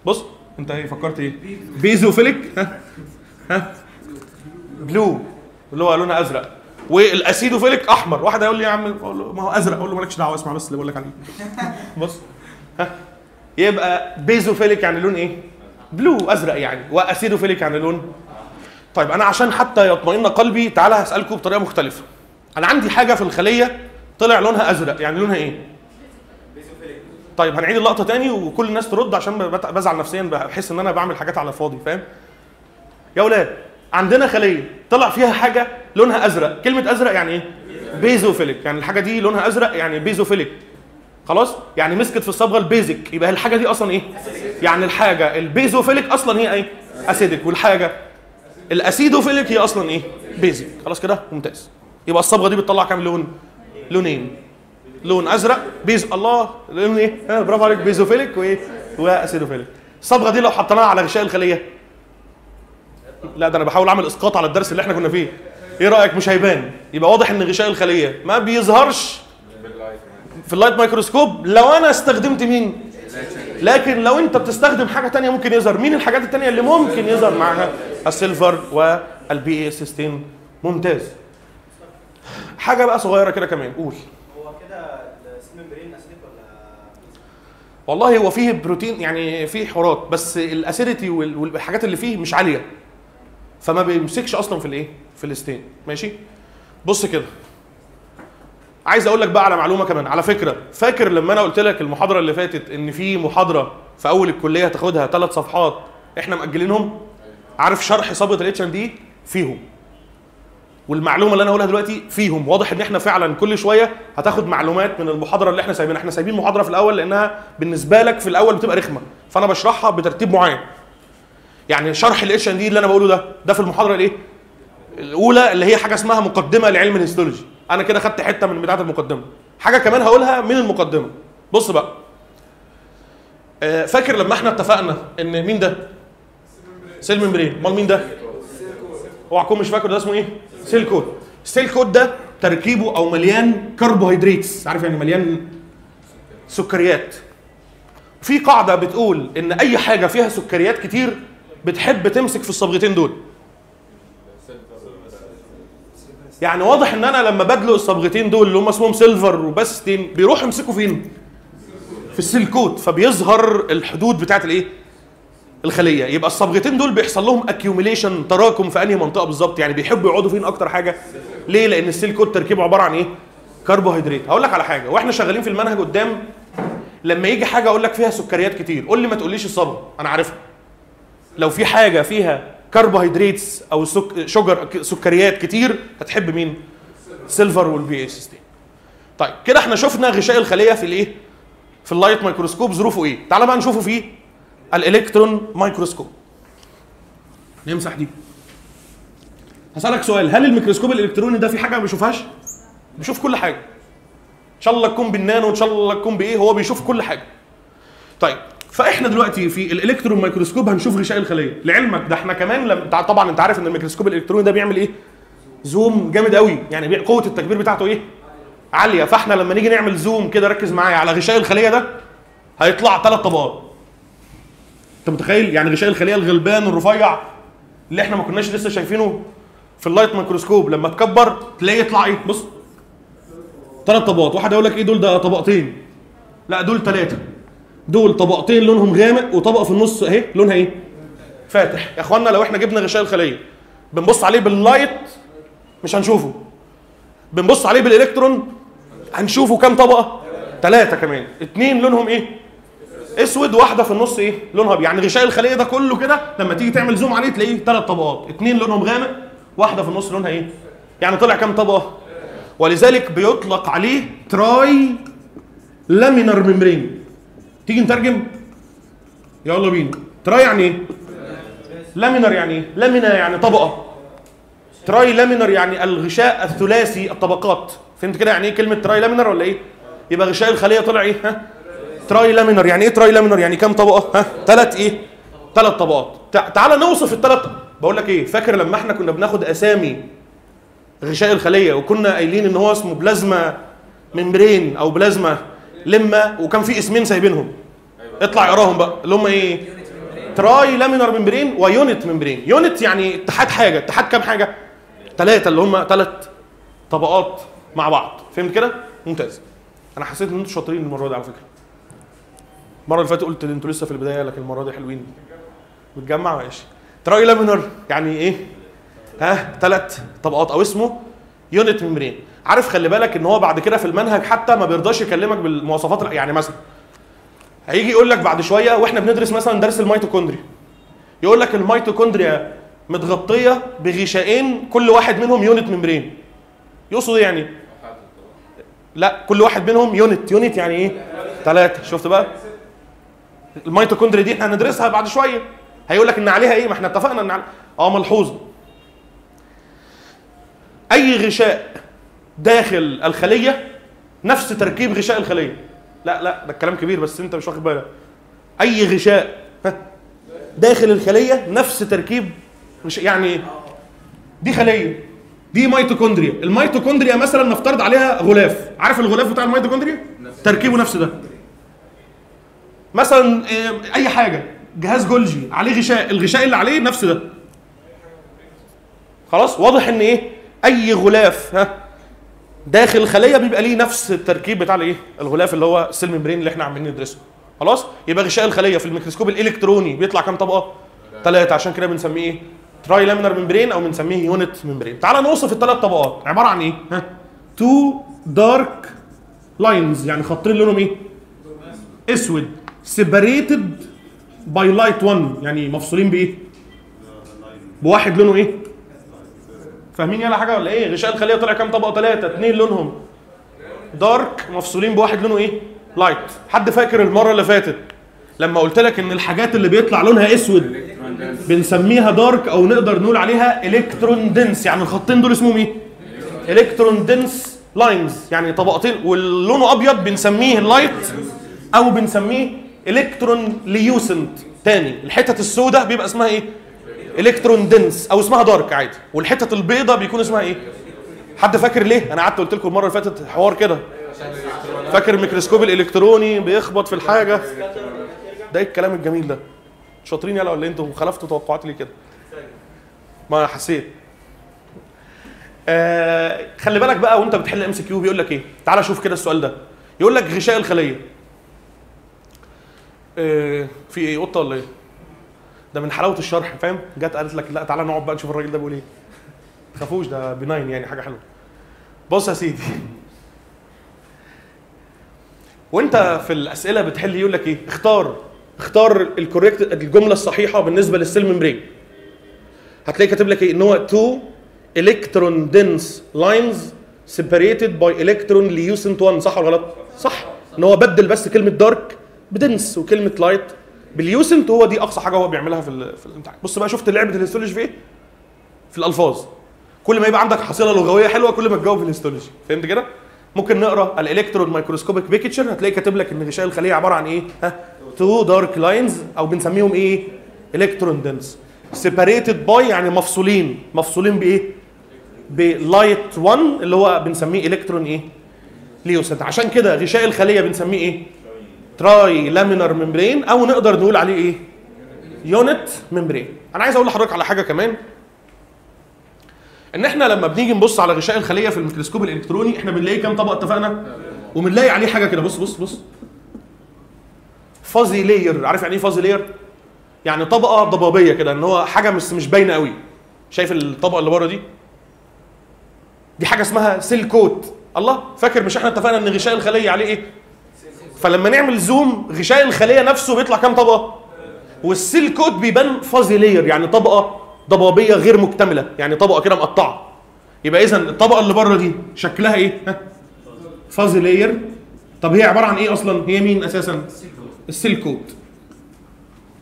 S1: بص انت ايه فكرت ايه؟ بيزوفيليك بلو اللي هو لونها ازرق، والاسيدوفيليك احمر. واحد هيقول لي يا عم ما هو ازرق، اقول له مالكش دعوه اسمع بس اللي بقول لك عليه. بص يبقى بيزوفيليك يعني لون ايه؟ بلو ازرق يعني، واسيدوفيليك يعني لون. طيب انا عشان حتى يطمئن قلبي تعالى هسالكم بطريقه مختلفه. انا عندي حاجه في الخليه طلع لونها ازرق، يعني لونها ايه؟ طيب هنعيد اللقطه تاني وكل الناس ترد عشان بزعل نفسيا، بحس ان انا بعمل حاجات على الفاضي. فاهم يا اولاد؟ عندنا خليه طلع فيها حاجه لونها ازرق. كلمه ازرق يعني ايه؟ بيزوفيليك. يعني الحاجه دي لونها ازرق يعني بيزوفيليك. خلاص؟ يعني مسكت في الصبغه البيزك، يبقى الحاجه دي اصلا ايه؟ يعني الحاجه البيزوفيليك اصلا هي ايه؟ اسيدك، والحاجه الاسيدوفيليك هي اصلا ايه؟ بيزك. خلاص كده؟ ممتاز. يبقى الصبغه دي بتطلع كام لون؟ لونين، لون ازرق الله لون ايه؟ برافو عليك، بيزوفيليك وايه؟ واسيدوفيليك. الصبغه دي لو حطيناها على غشاء الخليه، لا ده انا بحاول اعمل اسقاط على الدرس اللي احنا كنا فيه. ايه رايك؟ مش هيبان. يبقى واضح ان غشاء الخليه ما بيظهرش في اللايت مايكروسكوب لو انا استخدمت مين؟ لكن لو انت بتستخدم حاجه ثانيه ممكن يظهر. مين الحاجات الثانيه اللي ممكن يظهر معاها؟ السيلفر والبي اس 16. ممتاز. حاجه بقى صغيره كده كمان، قول.
S4: هو كده السيل ممبرين اسيدك ولا؟
S1: والله هو فيه بروتين، يعني فيه حورات، بس الاسيديتي والحاجات اللي فيه مش عاليه، فما بيمسكش اصلا في الايه؟ في الستين. ماشي. بص كده، عايز اقول لك بقى على معلومه كمان. على فكره، فاكر لما انا قلت لك المحاضره اللي فاتت ان في محاضره في اول الكليه هتاخدها 3 صفحات احنا مأجلينهم؟ عارف شرح صبغه الاتش ان دي فيهم، والمعلومه اللي انا هقولها دلوقتي فيهم. واضح ان احنا فعلا كل شويه هتاخد معلومات من المحاضره اللي احنا سايبينها. احنا سايبين محاضره في الاول لانها بالنسبه لك في الاول بتبقى رخمه، فانا بشرحها بترتيب معين. يعني شرح الاتش ان دي اللي انا بقوله ده في المحاضره الايه؟ الاولى، اللي هي حاجه اسمها مقدمه لعلم الهيستولوجي. انا كده خدت حته من بتاعه المقدمه. حاجه كمان هقولها من المقدمه. بص بقى، فاكر لما احنا اتفقنا ان مين ده؟ سيل ممبرين. امال مين ده؟ اوعكم مش فاكر ده اسمه ايه؟ سيل كود. السيل كود ده تركيبه او مليان كربوهيدراتس، عارف يعني مليان سكريات. في قاعده بتقول ان اي حاجه فيها سكريات كتير بتحب تمسك في الصبغتين دول. يعني واضح ان انا لما بدلق الصبغتين دول اللي هم اسمهم سيلفر وباستين بيروحوا يمسكوا فين؟ في السيل كود، فبيظهر الحدود بتاعت الايه؟ الخليه. يبقى الصبغتين دول بيحصل لهم اكيوميليشن، تراكم في انهي منطقه بالظبط؟ يعني بيحبوا يقعدوا فين اكتر حاجه؟ ليه؟ لان السيل كود تركيبه عباره عن ايه؟ كربوهيدرات. هقول لك على حاجه، واحنا شغالين في المنهج قدام لما يجي حاجه اقول لك فيها سكريات كتير، قول لي ما تقوليش الصبغه، انا عارفها. لو في حاجه فيها كربوهيدراتس او سكريات كتير هتحب مين؟ سيلفر والبي اس 16. طيب كده احنا شفنا غشاء الخليه في الايه؟ في اللايت مايكروسكوب ظروفه ايه؟ تعال بقى نشوفه في الالكترون مايكروسكوب. نمسح دي. هسألك سؤال، هل الميكروسكوب الالكتروني ده في حاجه ما بيشوفهاش؟ بيشوف كل حاجه. ان شاء الله تكون بالنانو، ان شاء الله تكون بايه، هو بيشوف كل حاجه. طيب فاحنا دلوقتي في الالكترون مايكروسكوب هنشوف غشاء الخليه. لعلمك ده احنا كمان طبعا انت عارف ان الميكروسكوب الالكتروني ده بيعمل ايه؟ زوم جامد قوي، يعني قوه التكبير بتاعته ايه؟ عاليه. فاحنا لما نيجي نعمل زوم كده، ركز معايا على غشاء الخليه ده، هيطلع 3 طبقات. انت متخيل؟ يعني غشاء الخليه الغلبان الرفيع اللي احنا ما كناش لسه شايفينه في اللايت مايكروسكوب، لما تكبر تلاقيه يطلع ايه؟ بص 3 طبقات. واحد يقول لك ايه دول؟ ده طبقتين. لا دول 3. دول طبقتين لونهم غامق، وطبقه في النص اهي لونها ايه؟ فاتح. يا اخوانا لو احنا جبنا غشاء الخليه بنبص عليه باللايت مش هنشوفه، بنبص عليه بالالكترون هنشوفه كام طبقه؟ 3 كمان. 2 لونهم ايه؟ اسود، واحده في النص ايه؟ لونها ابيض. يعني غشاء الخليه ده كله كده لما تيجي تعمل زوم عليه تلاقيه 3 طبقات، 2 لونهم غامق، واحده في النص لونها ايه؟ يعني طلع كام طبقه؟ ولذلك بيطلق عليه تراي لامينر ممبرين. تيجي نترجم؟ يلا بينا. تراي يعني ايه؟ لامينر يعني ايه؟ لامينا يعني طبقه. تراي لامينر يعني الغشاء الثلاثي الطبقات. فهمت كده يعني ايه كلمه تراي لامينر ولا ايه؟ يبقى غشاء الخليه طلع ايه؟ ها؟ تراي لامينر. يعني ايه تراي لامينر؟ يعني كام طبقه؟ ها؟ 3 ايه؟ 3 طبقات. تعال نوصف ال3. بقول لك ايه، فاكر لما احنا كنا بناخد اسامي غشاء الخليه وكنا قايلين ان هو اسمه بلازما ممبرين او بلازما لما، وكان في اسمين سايبينهم؟ اطلع اقراهم بقى، اللي هم ايه؟ تراي لامينر ممبرين ويونت ممبرين. يونت يعني اتحاد حاجه. اتحاد كام حاجه؟ 3، اللي هم 3 طبقات مع بعض. فهمت كده؟ ممتاز. انا حسيت ان انتوا شاطرين المره دي على فكره. المره اللي فاتت قلت ان انتوا لسه في البدايه، لكن المره دي حلوين. بتجمع ماشي. تراي لامينر يعني ايه؟ ها؟ 3 طبقات، او اسمه يونت ممبرين. عارف خلي بالك ان هو بعد كده في المنهج حتى ما بيرضاش يكلمك بالمواصفات. يعني مثلا هيجي يقول لك بعد شويه واحنا بندرس مثلا درس الميتوكوندريا، يقول لك الميتوكوندريا متغطيه بغشائين كل واحد منهم يونت ممبرين. يقصد ايه يعني؟ لا كل واحد منهم يونت. يونت يعني ايه؟ 3. شفت بقى؟ الميتوكوندريا دي احنا هندرسها بعد شويه. هيقول لك ان عليها ايه؟ ما احنا اتفقنا ان ملحوظه. اي غشاء داخل الخليه نفس تركيب غشاء الخليه. لا ده الكلام كبير بس انت مش واخد بالك. اي غشاء داخل الخليه نفس تركيب يعني دي خليه دي ميتوكوندريا. الميتوكوندريا مثلا نفترض عليها غلاف، عارف الغلاف بتاع الميتوكوندريا تركيبه نفس ده. مثلا اي حاجه جهاز جولجي عليه غشاء، الغشاء اللي عليه نفس ده. خلاص واضح ان ايه، اي غلاف داخل الخليه بيبقى ليه نفس التركيب بتاع الايه، الغلاف اللي هو السيل ممبرين اللي احنا عاملين ندرسه. خلاص يبقى غشاء الخليه في الميكروسكوب الالكتروني بيطلع كام طبقه؟ 3، عشان كده بنسميه ايه؟ تراي لامينار ممبرين او بنسميه يونت ممبرين. تعال نوصف الثلاث طبقات. عباره عن ايه؟ تو دارك لاينز، يعني خطين لونهم ايه؟ اسود، سيبريتد باي لايت 1، يعني مفصولين بايه؟ بواحد لونه ايه؟ فاهمين يلا حاجه ولا ايه؟ غشاء الخليه طلع كام طبقه؟ 3، 2 لونهم دارك مفصولين بواحد لونه ايه؟ لايت. حد فاكر المره اللي فاتت لما قلت لك ان الحاجات اللي بيطلع لونها اسود بنسميها دارك او نقدر نقول عليها الكترون دنس، يعني الخطين دول اسمهم ايه؟ الكترون دنس لاينز، يعني طبقتين. واللونه ابيض بنسميه اللايت او بنسميه الكترون ليوسنت. تاني الحتت السوداء بيبقى اسمها ايه؟ الكترون دنس او اسمها دارك عادي، والحتت البيضاء بيكون اسمها ايه؟ حد فاكر ليه؟ انا قعدت قلت لكم المره اللي فاتت حوار كده، فاكر الميكروسكوب الالكتروني بيخبط في الحاجه ده؟ ايه الكلام الجميل ده؟ شاطرين يلا ولا انتوا خلفتوا توقعاتي ليه كده؟ ما حسيت. خلي بالك بقى وانت بتحل ام سي كيو بيقول لك ايه؟ تعال شوف كده السؤال ده. يقول لك غشاء الخليه في ايه؟ قطه ولا ايه؟ ده من حلاوه الشرح، فاهم؟ جت قالت لك لا تعالى نقعد بقى نشوف الراجل ده بيقول ايه. ما تخافوش ده بناين يعني حاجه حلوه. بص يا سيدي، وانت في الاسئله بتحل يقول لك ايه؟ اختار الكوريكت الجمله الصحيحه بالنسبه للسيل ممبرين. هتلاقي كاتب لك ايه؟ ان هو 2 الكترون دنس لاينز سيبريتد باي الكترون ليوسنت 1، صح ولا غلط؟ صح. ان هو بدل بس كلمه دارك بدنس وكلمه لايت باليوسنت، هو دي اقصى حاجه هو بيعملها في الامتحان. بص بقى شفت لعبه الهيستولوجي في ايه؟ في الالفاظ. كل ما يبقى عندك حصيله لغويه حلوه كل ما تجاوب في الهيستولوجي. فهمت كده؟ ممكن نقرا الالكترون مايكروسكوبيك بيكتشر، هتلاقي كاتب لك ان غشاء الخليه عباره عن ايه؟ 2 دارك لاينز او بنسميهم ايه؟ الكترون دنس سيبريتد باي، يعني مفصولين بايه؟ بلايت 1 اللي هو بنسميه الكترون ايه؟ ليوسنت. عشان كده غشاء الخليه بنسميه ايه؟ تراي لامينار ممبرين او نقدر نقول عليه ايه؟ يونت ممبرين. انا عايز اقول لحضرتك على حاجه كمان، ان احنا لما بنيجي نبص على غشاء الخليه في الميكروسكوب الالكتروني احنا بنلاقي كام طبقه اتفقنا؟ وبنلاقي عليه حاجه كده، بص فازي لاير. عارف يعني ايه فازي لاير؟ يعني طبقه ضبابيه كده، ان هو حاجه مش باينه قوي. شايف الطبقه اللي بره دي حاجه اسمها سيل كوت. الله، فاكر مش احنا اتفقنا ان غشاء الخليه عليه ايه؟ فلما نعمل زوم غشاء الخليه نفسه بيطلع كام طبقه؟ والسيل كوت بيبان فازي لاير، يعني طبقه ضبابيه غير مكتمله، يعني طبقه كده مقطعه. يبقى اذا الطبقه اللي بره دي شكلها ايه؟ فازي لاير. طب هي عباره عن ايه اصلا؟ هي مين اساسا؟ السيل كوت.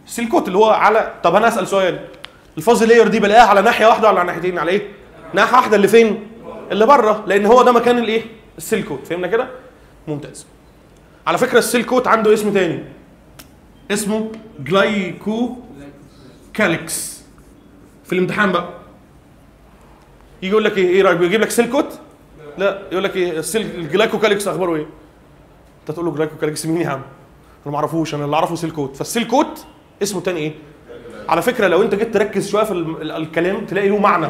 S1: السيل كوت اللي هو على، طب انا اسال سؤال، الفازي لاير دي بلاقيها على ناحيه واحده ولا على ناحيتين؟ على ايه؟ ناحيه واحده. اللي فين؟ اللي بره، لان هو ده مكان الايه؟ السيل كوت. فهمنا كده؟ ممتاز. على فكره السيل كوت عنده اسم تاني اسمه جلايكو كاليكس. في الامتحان بقى يجي يقول لك ايه رايك؟ بيجيب لك سيل كوت؟ لا، يقول لك ايه الجلايكو كاليكس اخباره ايه؟ انت تقول له جلايكو كاليكس مين يا عم؟ انا ما اعرفوش، انا اللي اعرفه سيل كوت. فالسيل كوت اسمه تاني ايه؟ على فكره لو انت جيت تركز شويه في الكلام تلاقي له معنى.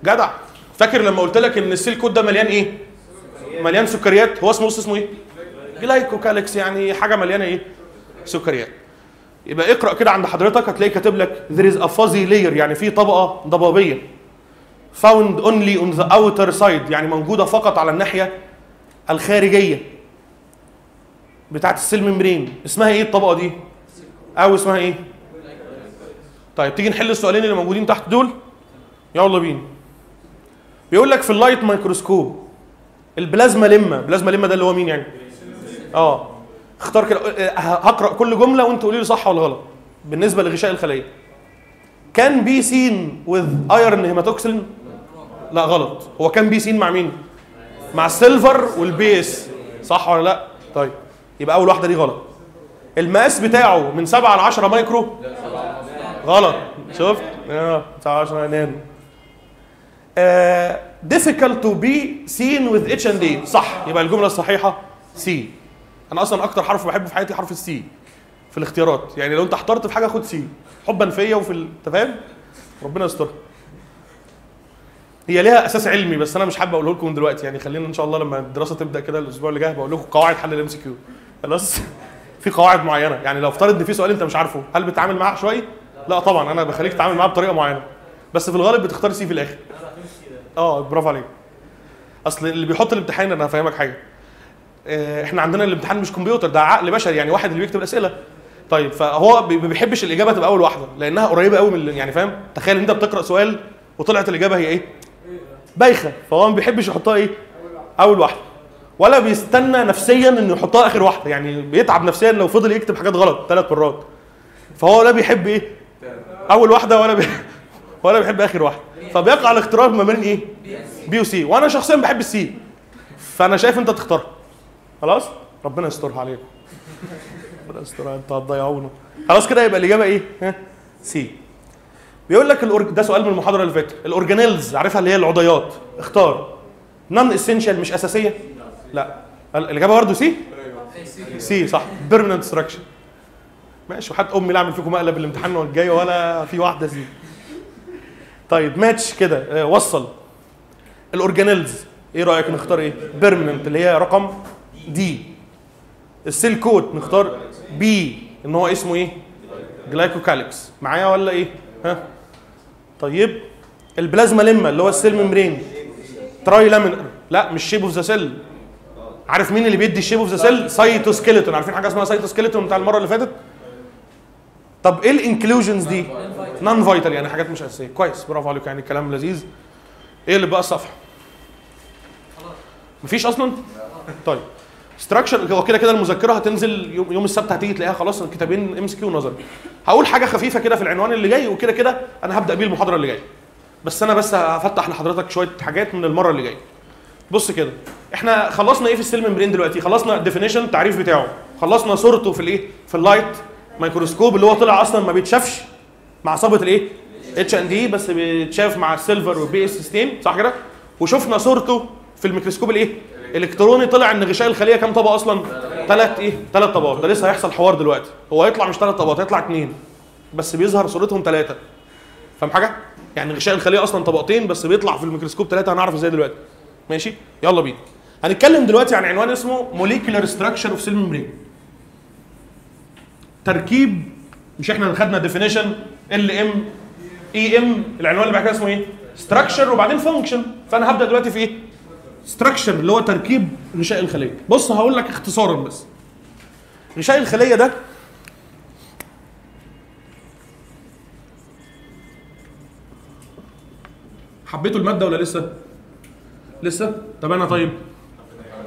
S1: جدع، فاكر لما قلت لك ان السيل كوت ده مليان ايه؟ مليان سكريات. هو اسمه ايه؟ جلايكو كاليكس، يعني حاجه مليانه ايه؟ سكريات. يبقى اقرا كده عند حضرتك هتلاقي كاتب لك there is a fuzzy layer، يعني في طبقه ضبابيه found only on the outer side، يعني موجوده فقط على الناحيه الخارجيه بتاعت السيل ممبرين. اسمها ايه الطبقه دي؟ او اسمها ايه؟ طيب تيجي نحل السؤالين اللي موجودين تحت دول. يلا بينا. بيقول لك في اللايت مايكروسكوب البلازما لما ده اللي هو مين يعني؟ اختار كده، هقرا كل جمله وانت قولي لي صح ولا غلط. بالنسبه لغشاء الخليه كان بي سين وذ ايرن هيماتوكسين؟ لا غلط. هو كان بي سين مع مين؟ مع السيلفر والبيس، صح ولا لا؟ طيب يبقى اول واحده دي غلط. المقاس بتاعه من 7 ل 10 مايكرو؟ غلط. شفت؟ 7 10 نانو. difficult to be seen with H and A. صح، يبقى الجمله الصحيحه سي. انا اصلا اكتر حرف بحبه في حياتي حرف السي في الاختيارات، يعني لو انت احترت في حاجه خد سي حبا فيا وفي انت فاهم، ربنا يسترها. هي ليها اساس علمي بس انا مش حابب اقوله لكم دلوقتي، يعني خلينا ان شاء الله لما الدراسه تبدا كده الاسبوع اللي جاي بقول لكم قواعد حل الام سي كيو. خلاص في قواعد معينه، يعني لو افترض ان في سؤال انت مش عارفه هل بتتعامل معاه عشوائي؟ لا طبعا انا بخليك تتعامل معاه بطريقه معينه، بس في الغالب بتختار سي في الاخر. برافو عليك. اصل اللي بيحط الامتحان انا هفهمك حاجه، احنا عندنا الامتحان مش كمبيوتر، ده عقل بشري، يعني واحد اللي بيكتب الاسئله. طيب فهو ما بيحبش الاجابه تبقى اول واحده لانها قريبه قوي من يعني فاهم، تخيل انت بتقرا سؤال وطلعت الاجابه هي ايه؟ بايخه، فهو ما بيحبش يحطها ايه؟ اول واحده، ولا بيستنى نفسيا انه يحطها اخر واحده، يعني بيتعب نفسيا لو فضل يكتب حاجات غلط 3 مرات. فهو لا بيحب ايه؟ اول واحده ولا بيحب اخر واحده، فبيقع الاختيار ما بين ايه؟ بي وسي، وانا شخصيا بحب السي، فانا شايف انت تختار. خلاص؟ ربنا يسترها عليكم. ربنا يسترها، انتوا هتضيعونا. خلاص كده يبقى الاجابه ايه؟ سي. بيقول لك ده سؤال من المحاضره اللي فاتت، الاورجانيلز عارفها اللي هي العضيات، اختار. نون اسينشال مش اساسيه؟ لا. الاجابه برضه سي؟ سي صح، بيرمننت ستراكشر. ماشي، وحتى امي لا اعمل فيكم مقلب الامتحان الجاي ولا في واحده سي. طيب ماتش كده، وصل. الاورجانيلز ايه رايك نختار ايه؟ بيرمننت اللي هي رقم دي. السيل كوت نختار بي ان هو اسمه ايه؟ جلايكوكاليكس. معايا ولا ايه؟ ها؟ طيب البلازما لما اللي هو السيل ممبرين تراي لامينر، لا مش شيب اوف ذا سيل. عارف مين اللي بيدي الشيب اوف ذا سيل؟ سايتوسكيلتون. عارفين حاجه اسمها سايتوسكيلتون بتاع المره اللي فاتت؟ طب ايه الانكلوجنز دي؟ نون فايتال، يعني حاجات مش اساسيه. كويس، برافو عليك، يعني الكلام لذيذ. ايه اللي بقى الصفحه؟ مفيش اصلا؟ طيب ستراكشر، هو كده كده المذكره هتنزل يوم السبت، هتيجي تلاقيها خلاص الكتابين ام اس كيو نظري. هقول حاجه خفيفه كده في العنوان اللي جاي، وكده كده انا هبدا بيه المحاضره اللي جايه، بس انا هفتح لحضرتك شويه حاجات من المره اللي جايه. بص كده، احنا خلصنا ايه في السيل ممبرين دلوقتي؟ خلصنا الديفينيشن، التعريف بتاعه، خلصنا صورته في الايه؟ في اللايت مايكروسكوب اللي هو طلع اصلا ما بيتشافش مع عصابه الايه؟ اتش ان دي، بس بيتشاف مع السيلفر والبي اس ستين، صح كده؟ وشفنا صورته في الميكروسكوب الايه؟ الكتروني، طلع ان غشاء الخليه كام طبقه اصلا؟ 3 طبقات. ده لسه هيحصل حوار دلوقتي، هو هيطلع مش 3 طبقات، هيطلع 2 بس بيظهر صورتهم 3. فاهم حاجه؟ يعني غشاء الخليه اصلا طبقتين بس بيطلع في الميكروسكوب 3، هنعرف ازاي دلوقتي. ماشي؟ يلا بينا. هنتكلم دلوقتي عن عنوان اسمه موليكولار ستراكشر اوف سيل ممبرين. تركيب، مش احنا خدنا ديفينيشن ال ام اي ام، العنوان اللي بعد كده اسمه ايه؟ ستراكشر وبعدين فانكشن. فانا هبدا دلوقتي في ايه؟ ستراكشر اللي هو تركيب غشاء الخليه. بص هقول لك اختصارا بس. غشاء الخليه ده حبيتوا الماده ولا لسه؟ لسه؟ طب انا طيب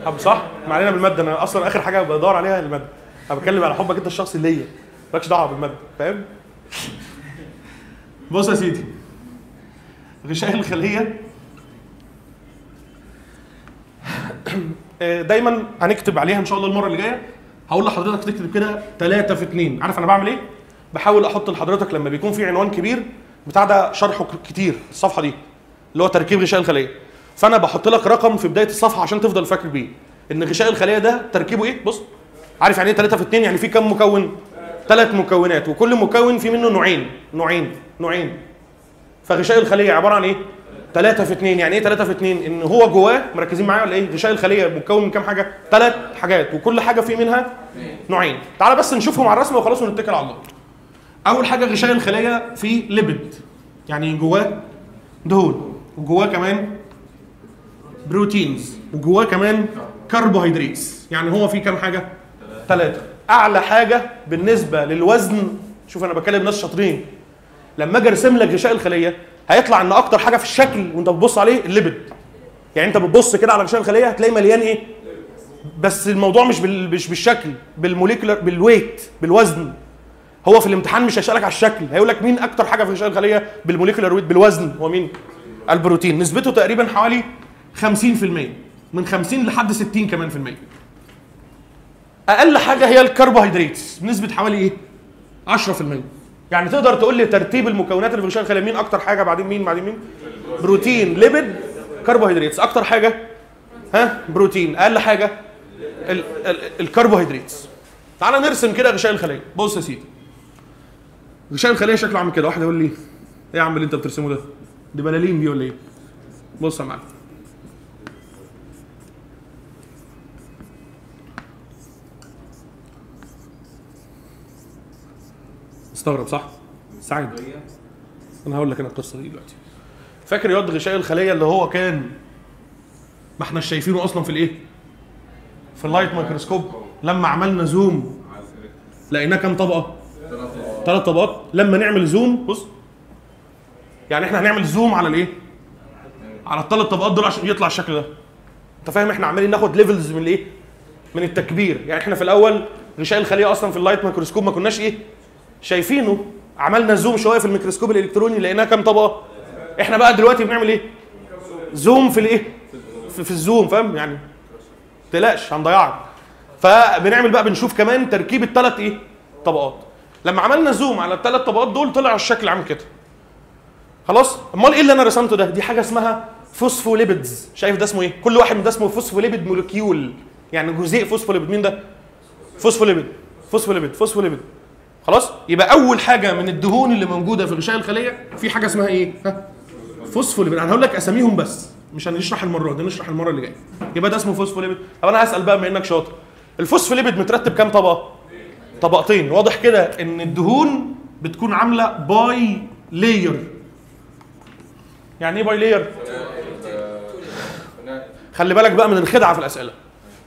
S1: حب صح؟ ما علينا بالماده، انا اصلا اخر حاجه بدور عليها الماده. انا بتكلم على حبك انت الشخصي ليا، مالكش دعوه بالماده، فاهم؟ بص يا سيدي، غشاء الخليه دايما هنكتب عليها ان شاء الله المره اللي جايه. هقول لحضرتك تكتب كده 3 في 2. عارف انا بعمل ايه؟ بحاول احط لحضرتك لما بيكون في عنوان كبير بتاع ده شرحه كتير، الصفحه دي اللي هو تركيب غشاء الخليه، فانا بحط لك رقم في بدايه الصفحه عشان تفضل فاكر بيه ان غشاء الخليه ده تركيبه ايه. بص، عارف يعني ايه 3 في 2؟ يعني في كم مكون؟ 3 مكونات، وكل مكون في منه نوعين. فغشاء الخليه عباره عن ايه؟ 3 في 2. يعني ايه 3 في 2؟ ان هو جواه، مركزين معايا ولا ايه؟ غشاء الخليه مكون من كام حاجه؟ 3 حاجات، وكل حاجه في منها نوعين. تعال بس نشوفهم على الرسمه وخلاص ونتكل على الله. اول حاجه غشاء الخليه فيه ليبيد، يعني جواه دهون، وجواه كمان بروتينز، وجواه كمان كربوهيدراتس. يعني هو فيه كام حاجه؟ 3. اعلى حاجه بالنسبه للوزن، شوف انا بكلم ناس شاطرين، لما اجي ارسم لك غشاء الخليه هيطلع ان اكتر حاجه في الشكل وانت بتبص عليه الليبيد. يعني انت بتبص كده على غشاء الخليه هتلاقي مليان ايه؟ بس الموضوع مش بالشكل، بالموليكولر، بالويت، بالوزن. هو في الامتحان مش هيسالك على الشكل، هيقول لك مين اكتر حاجه في غشاء الخليه بالموليكولر ويت، بالوزن. هو مين؟ البروتين. نسبته تقريبا حوالي 50%، من 50 لحد 60 كمان في المية. اقل حاجه هي الكربوهيدرات بنسبه حوالي ايه؟ 10%. يعني تقدر تقول لي ترتيب المكونات اللي في غشاء الخليه، مين اكتر حاجه بعدين مين بعدين مين؟ بروتين ليبيد كربوهيدرات. اكتر حاجه بروتين، اقل حاجه الكربوهيدرات. تعال نرسم كده غشاء الخليه. بص يا سيدي، غشاء الخليه شكله عامل كده. واحد يقول لي ايه يا عم اللي انت بترسمه ده؟ دي بلالين دي ولا ايه؟ بص يا معلم، استغرب صح؟ سعيد. انا هقول لك انا القصه دي دلوقتي. فاكر ياض غشاء الخليه اللي هو كان ما احنا شايفينه اصلا في الايه؟ في اللايت مايكروسكوب. لما عملنا زوم لقيناه كام طبقه؟ 3 طبقات. لما نعمل زوم بص، يعني احنا هنعمل زوم على الايه؟ على ال3 طبقات دول عشان يطلع الشكل ده. انت فاهم؟ احنا عمالين ناخد ليفلز من الايه؟ من التكبير. يعني احنا في الاول غشاء الخليه اصلا في اللايت مايكروسكوب ما كناش ايه؟ شايفينه. عملنا زوم شويه في الميكروسكوب الالكتروني لقيناه كام طبقه؟ احنا بقى دلوقتي بنعمل ايه؟ زوم في الايه؟ في الزوم. فاهم يعني؟ ما تقلقش هنضيعك. فبنعمل بقى بنشوف كمان تركيب ال3 ايه؟ طبقات. لما عملنا زوم على ال3 طبقات دول طلع الشكل عامل كده. خلاص؟ امال ايه اللي انا رسمته ده؟ دي حاجه اسمها فوسفوليبيدز. شايف ده اسمه ايه؟ كل واحد من ده اسمه فوسفوليبيد مولكيول، يعني جزيء فوسفوليبيد. مين ده؟ فوسفوليبيد. فوسفوليبيد فوسفوليبيد. خلاص؟ يبقى اول حاجه من الدهون اللي موجوده في غشاء الخليه في حاجه اسمها ايه؟ فوسفوليبيد. انا هقول لك اساميهم بس مش هنشرح المره دي، نشرح المره اللي جايه. يبقى ده اسمه فوسفوليبيد. طب انا هسال بقى بما انك شاطر، الفوسفوليبيد مترتب كام طبقه؟ طبقتين. واضح كده ان الدهون بتكون عامله باي لاير. يعني ايه باي لاير؟ خلي بالك بقى من الخدعه في الاسئله.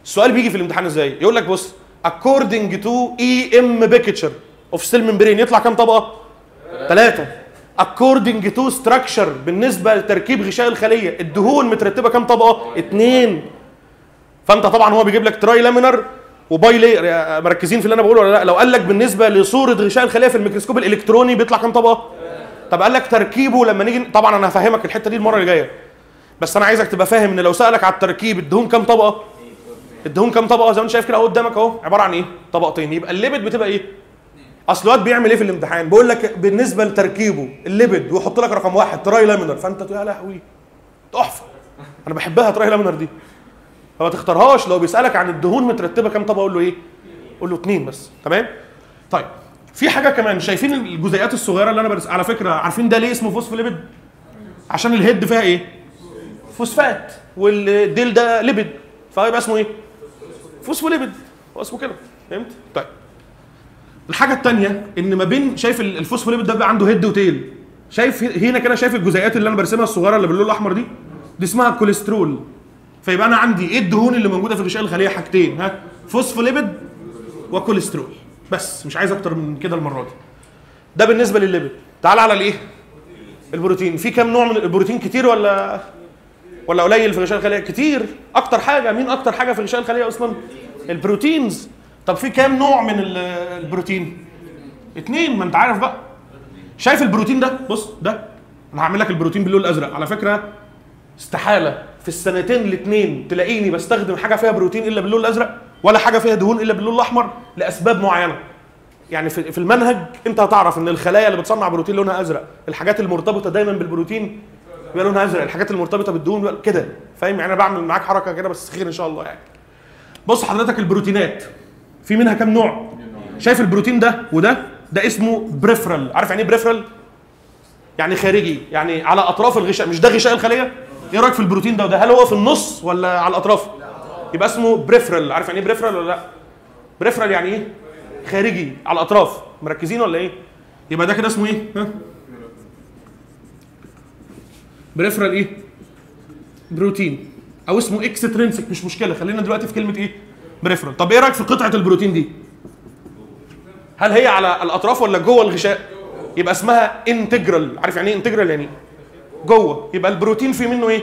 S1: السؤال بيجي في الامتحان ازاي؟ يقول لك بص according to EM picture of cell membrane يطلع كام طبقه؟ 3. according to structure بالنسبه لتركيب غشاء الخليه الدهون مترتبه كام طبقه؟ 2. فانت طبعا هو بيجيب لك تراي لامينر وباي لاير. مركزين في اللي انا بقوله ولا لا؟ لو قال لك بالنسبه لصوره غشاء الخليه في الميكروسكوب الالكتروني بيطلع كام طبقه؟ طب قال لك تركيبه لما نيجي، طبعا انا هفهمك الحته دي المره اللي جايه، بس انا عايزك تبقى فاهم ان لو سالك على التركيب الدهون كام طبقه؟ الدهون كام طبقه؟ زي ما انت شايف كده اهو قدامك اهو، عباره عن ايه؟ طبقتين. يبقى الليبيد بتبقى ايه؟ اصل الواد بيعمل ايه في الامتحان؟ بيقول لك بالنسبه لتركيبه الليبيد ويحط لك رقم 1 تراي لامينر، فانت تقول يا لهوي تحفه، انا بحبها تراي لامينر دي، فما تختارهاش. لو بيسالك عن الدهون مترتبه كام طبقه قول له ايه؟ قول له 2 بس. تمام؟ طيب في حاجه كمان، شايفين الجزيئات الصغيره اللي انا برسم؟ على فكره عارفين ده ليه اسمه فوسفوليبيد؟ عشان الهيد فيها ايه؟ فوسفات، والديل ده ليبيد، فيبقى اسمه ايه؟ فوسفوليبيد. هو اسمه كده. فهمت؟ طيب الحاجه الثانيه ان ما بين، شايف الفوسفوليبيد ده بقى عنده هيد وتيل. شايف هنا كده، شايف الجزيئات اللي انا برسمها الصغيره اللي باللون الاحمر دي؟ دي اسمها الكوليسترول. فيبقى انا عندي ايه الدهون اللي موجوده في غشاء الخليه؟ حاجتين، فوسفوليبيد وكوليسترول بس، مش عايز اكتر من كده المره دي. ده بالنسبه للليبيد. تعال على الايه؟ البروتين. في كام نوع من البروتين؟ كتير ولا قليل في غشاء الخليه؟ كتير. اكتر حاجه، مين اكتر حاجه في غشاء الخليه اصلا؟ البروتينز. طب في كام نوع من البروتين؟ 2. ما انت عارف بقى. شايف البروتين ده؟ بص ده انا هعمل لك البروتين باللون الازرق. على فكره استحاله في السنتين الاثنين تلاقيني بستخدم حاجه فيها بروتين الا باللون الازرق، ولا حاجه فيها دهون الا باللون الاحمر، لاسباب معينه. يعني في المنهج انت هتعرف ان الخلايا اللي بتصنع بروتين لونها ازرق، الحاجات المرتبطه دايما بالبروتين بيبقى لونها ازرق، الحاجات المرتبطه بالدهون كده. فاهم؟ يعني انا بعمل معاك حركه كده بس خير ان شاء الله. يعني بص حضرتك البروتينات في منها كام نوع؟ شايف البروتين ده وده؟ ده اسمه بريفرال. عارف يعني ايه بريفرال؟ يعني خارجي، يعني على اطراف الغشاء. مش ده غشاء الخليه؟ ايه رايك في البروتين ده وده؟ هل هو في النص ولا على الاطراف؟ يبقى اسمه بريفرال. عارف يعني ايه بريفرال ولا لا؟ بريفرال يعني ايه؟ خارجي على الاطراف. مركزين ولا ايه؟ يبقى ده كده اسمه ايه؟ بريفرال ايه؟ بروتين، او اسمه اكسترينسيك، مش مشكله. خلينا دلوقتي في كلمه ايه؟ بريفرال. طب ايه رايك في قطعه البروتين دي؟ هل هي على الاطراف ولا جوه الغشاء؟ يبقى اسمها انتجرال. عارف يعني ايه انتجرال؟ يعني جوه. يبقى البروتين فيه منه ايه؟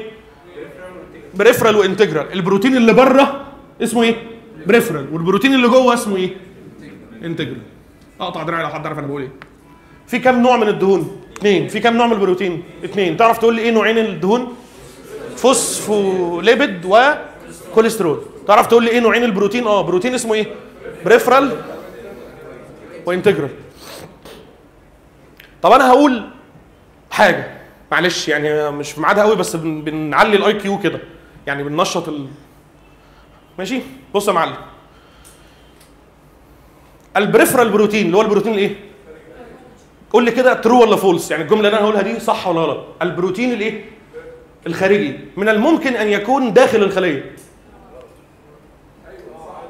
S1: بريفرال وانتجرال. البروتين اللي بره اسمه ايه؟ بريفرال، والبروتين اللي جوه اسمه ايه؟ انتجرال. اقطع دراعي لو حد عارف انا بقول ايه. في كام نوع من الدهون؟ 2. في كام نوع من البروتين؟ 2. تعرف تقول لي ايه نوعين الدهون؟ فوسفوليبيد وكوليسترول. تعرف تقول لي ايه نوعين البروتين؟ بروتين اسمه ايه؟ بريفرال وانتجرال. طب انا هقول حاجه، معلش يعني مش في ميعادها قوي بس بنعلي الاي كيو كده، يعني بننشط ماشي. بص يا معلم، البريفرال بروتين اللي هو البروتين الايه؟ قول لي كده ترو ولا فولس، يعني الجمله اللي انا هقولها دي صح ولا غلط؟ البروتين الايه؟ الخارجي من الممكن ان يكون داخل الخليه.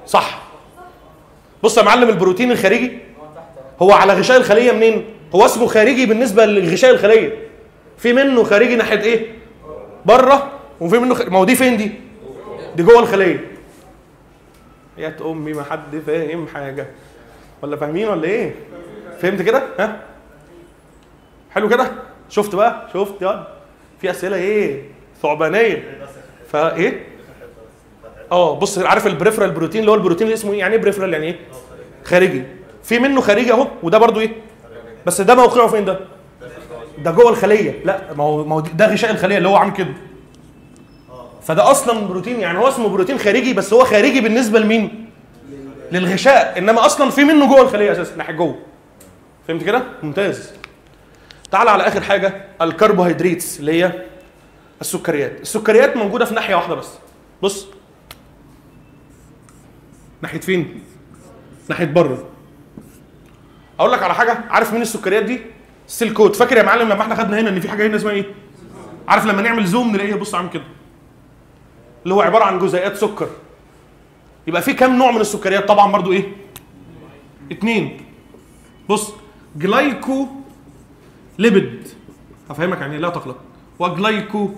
S1: صح. بص يا معلم، البروتين الخارجي هو على غشاء الخليه منين؟ هو اسمه خارجي بالنسبه لغشاء الخليه. في منه خارجي ناحيه ايه؟ بره، وفي منه ما هو دي فين دي؟ دي جوه الخليه. يا امي ما حد فاهم حاجه ولا فاهمين ولا ايه؟ فهمت كده؟ ها؟ حلو كده؟ شفت بقى؟ شفت يا في اسئله ايه؟ ثعبانيه. فايه؟ بص، عارف البريفرال بروتين اللي هو البروتين اللي اسمه ايه؟ يعني ايه بريفرال؟ يعني ايه؟ خارجي. في منه خارجي اهو، وده برضو ايه؟ بس ده موقعه فين ده؟ ده جوه الخليه. لا ما هو ده غشاء الخليه اللي هو عامل كده. فده اصلا بروتين، يعني هو اسمه بروتين خارجي، بس هو خارجي بالنسبه لمين؟ للغشاء، انما اصلا في منه جوه الخليه اساسا ناحيه جوه. فهمت كده؟ ممتاز. تعال على اخر حاجه، الكربوهيدراتس اللي هي السكريات. السكريات موجوده في ناحيه واحده بس. بص ناحيه فين؟ ناحيه بره. اقول لك على حاجه، عارف مين السكريات دي؟ السيلكوت. فاكر يا معلم لما احنا خدنا هنا ان في حاجه هنا اسمها ايه؟ عارف لما نعمل زوم نلاقيها بص عامل كده، اللي هو عباره عن جزيئات سكر. يبقى في كام نوع من السكريات؟ طبعا برضو ايه؟ 2. بص، جلايكو ليبيد، هفهمك يعني لا تقلق، وجلايكو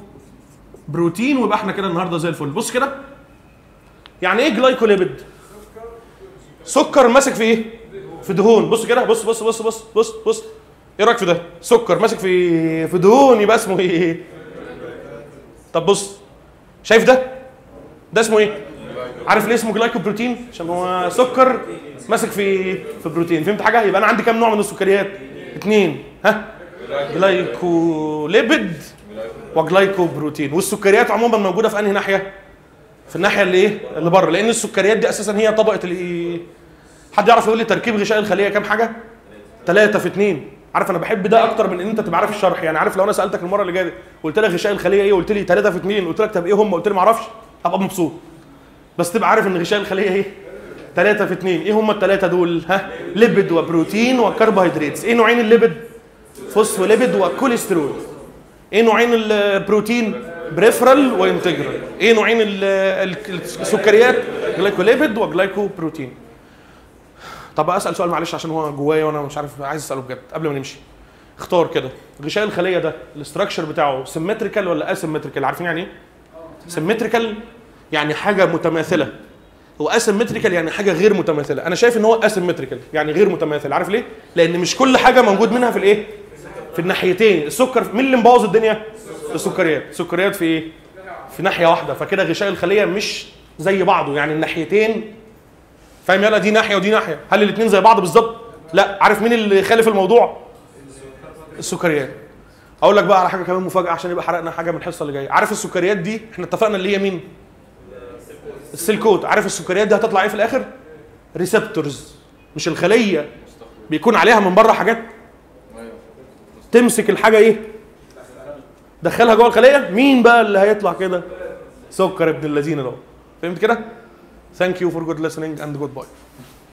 S1: بروتين، ويبقى احنا كده النهارده زي الفل. بص كده، يعني ايه جلايكو ليبيد؟ سكر ماسك في ايه؟ في دهون. بص كده، بص بص بص بص بص بص، ايه رايك في ده؟ سكر ماسك في دهون، يبقى اسمه ايه؟ طب بص، شايف ده؟ ده اسمه ايه؟ عارف ليه اسمه جلايكو بروتين؟ عشان هو سكر ماسك في بروتين. فهمت حاجه؟ يبقى انا عندي كام نوع من السكريات؟ 2. ها؟ جلايكو ليبيد وجلايكو بروتين. والسكريات عموما موجوده في انهي ناحيه؟ في الناحيه اللي ايه؟ اللي بره، لان السكريات دي اساسا هي طبقه الايه؟ حد يعرف يقول لي تركيب غشاء الخليه كام حاجه؟ 3 في 2. عارف انا بحب ده اكتر من ان انت تبقى عارف الشرح. يعني عارف لو انا سالتك المره اللي جايه قلت لك غشاء الخليه ايه؟ قلت لي 3 في 2، قلت لك طب ايه هم؟ قلت لي ما اعرفش، ابقى مبسوط. بس تبقى عارف ان غشاء الخليه ايه؟ 3 في 2. ايه هم الثلاثه دول؟ ها؟ ليبيد وبروتين وكربوهيدرات. ايه نوعين الليبيد؟ فوسفوليبيد وكوليسترول. ايه نوعين البروتين؟ بريفرال وانتجرال. ايه نوعين السكريات؟ جلايكوليبيد وجلايكو بروتين. طب اسال سؤال معلش عشان هو جوايا وانا مش عارف، عايز اساله بجد قبل ما نمشي. اختار كده، غشاء الخليه ده الاستراكشر بتاعه سيمتريكال ولا اسيمتريكال؟ عارفين يعني ايه؟ سيمتريكال يعني حاجه متماثله، واسيمتريكال يعني حاجه غير متماثله. انا شايف ان هو اسيمتريكال يعني غير متماثل. عارف ليه؟ لان مش كل حاجه موجود منها في الايه؟ في الناحيتين. السكر مين اللي مبوظ الدنيا؟ السكريات. السكريات في ايه؟ في ناحيه واحده. فكده غشاء الخليه مش زي بعضه، يعني الناحيتين. فاهم؟ يلا دي ناحيه ودي ناحيه، هل الاثنين زي بعض بالظبط؟ لا. عارف مين اللي خالف الموضوع؟ السكريات. اقول لك بقى على حاجه كمان مفاجاه عشان يبقى حرقنا حاجه من الحصه اللي جايه. عارف السكريات دي احنا اتفقنا اللي هي مين؟ السيلكوت. عارف السكريات دي هتطلع ايه في الاخر؟ ريسبتورز. مش الخليه بيكون عليها من بره حاجات تمسك الحاجه ايه؟ دخلها جوه الخليه. مين بقى اللي هيطلع كده؟ سكر ابن اللذين ده. فهمت كده؟ Thank you for good listening and goodbye.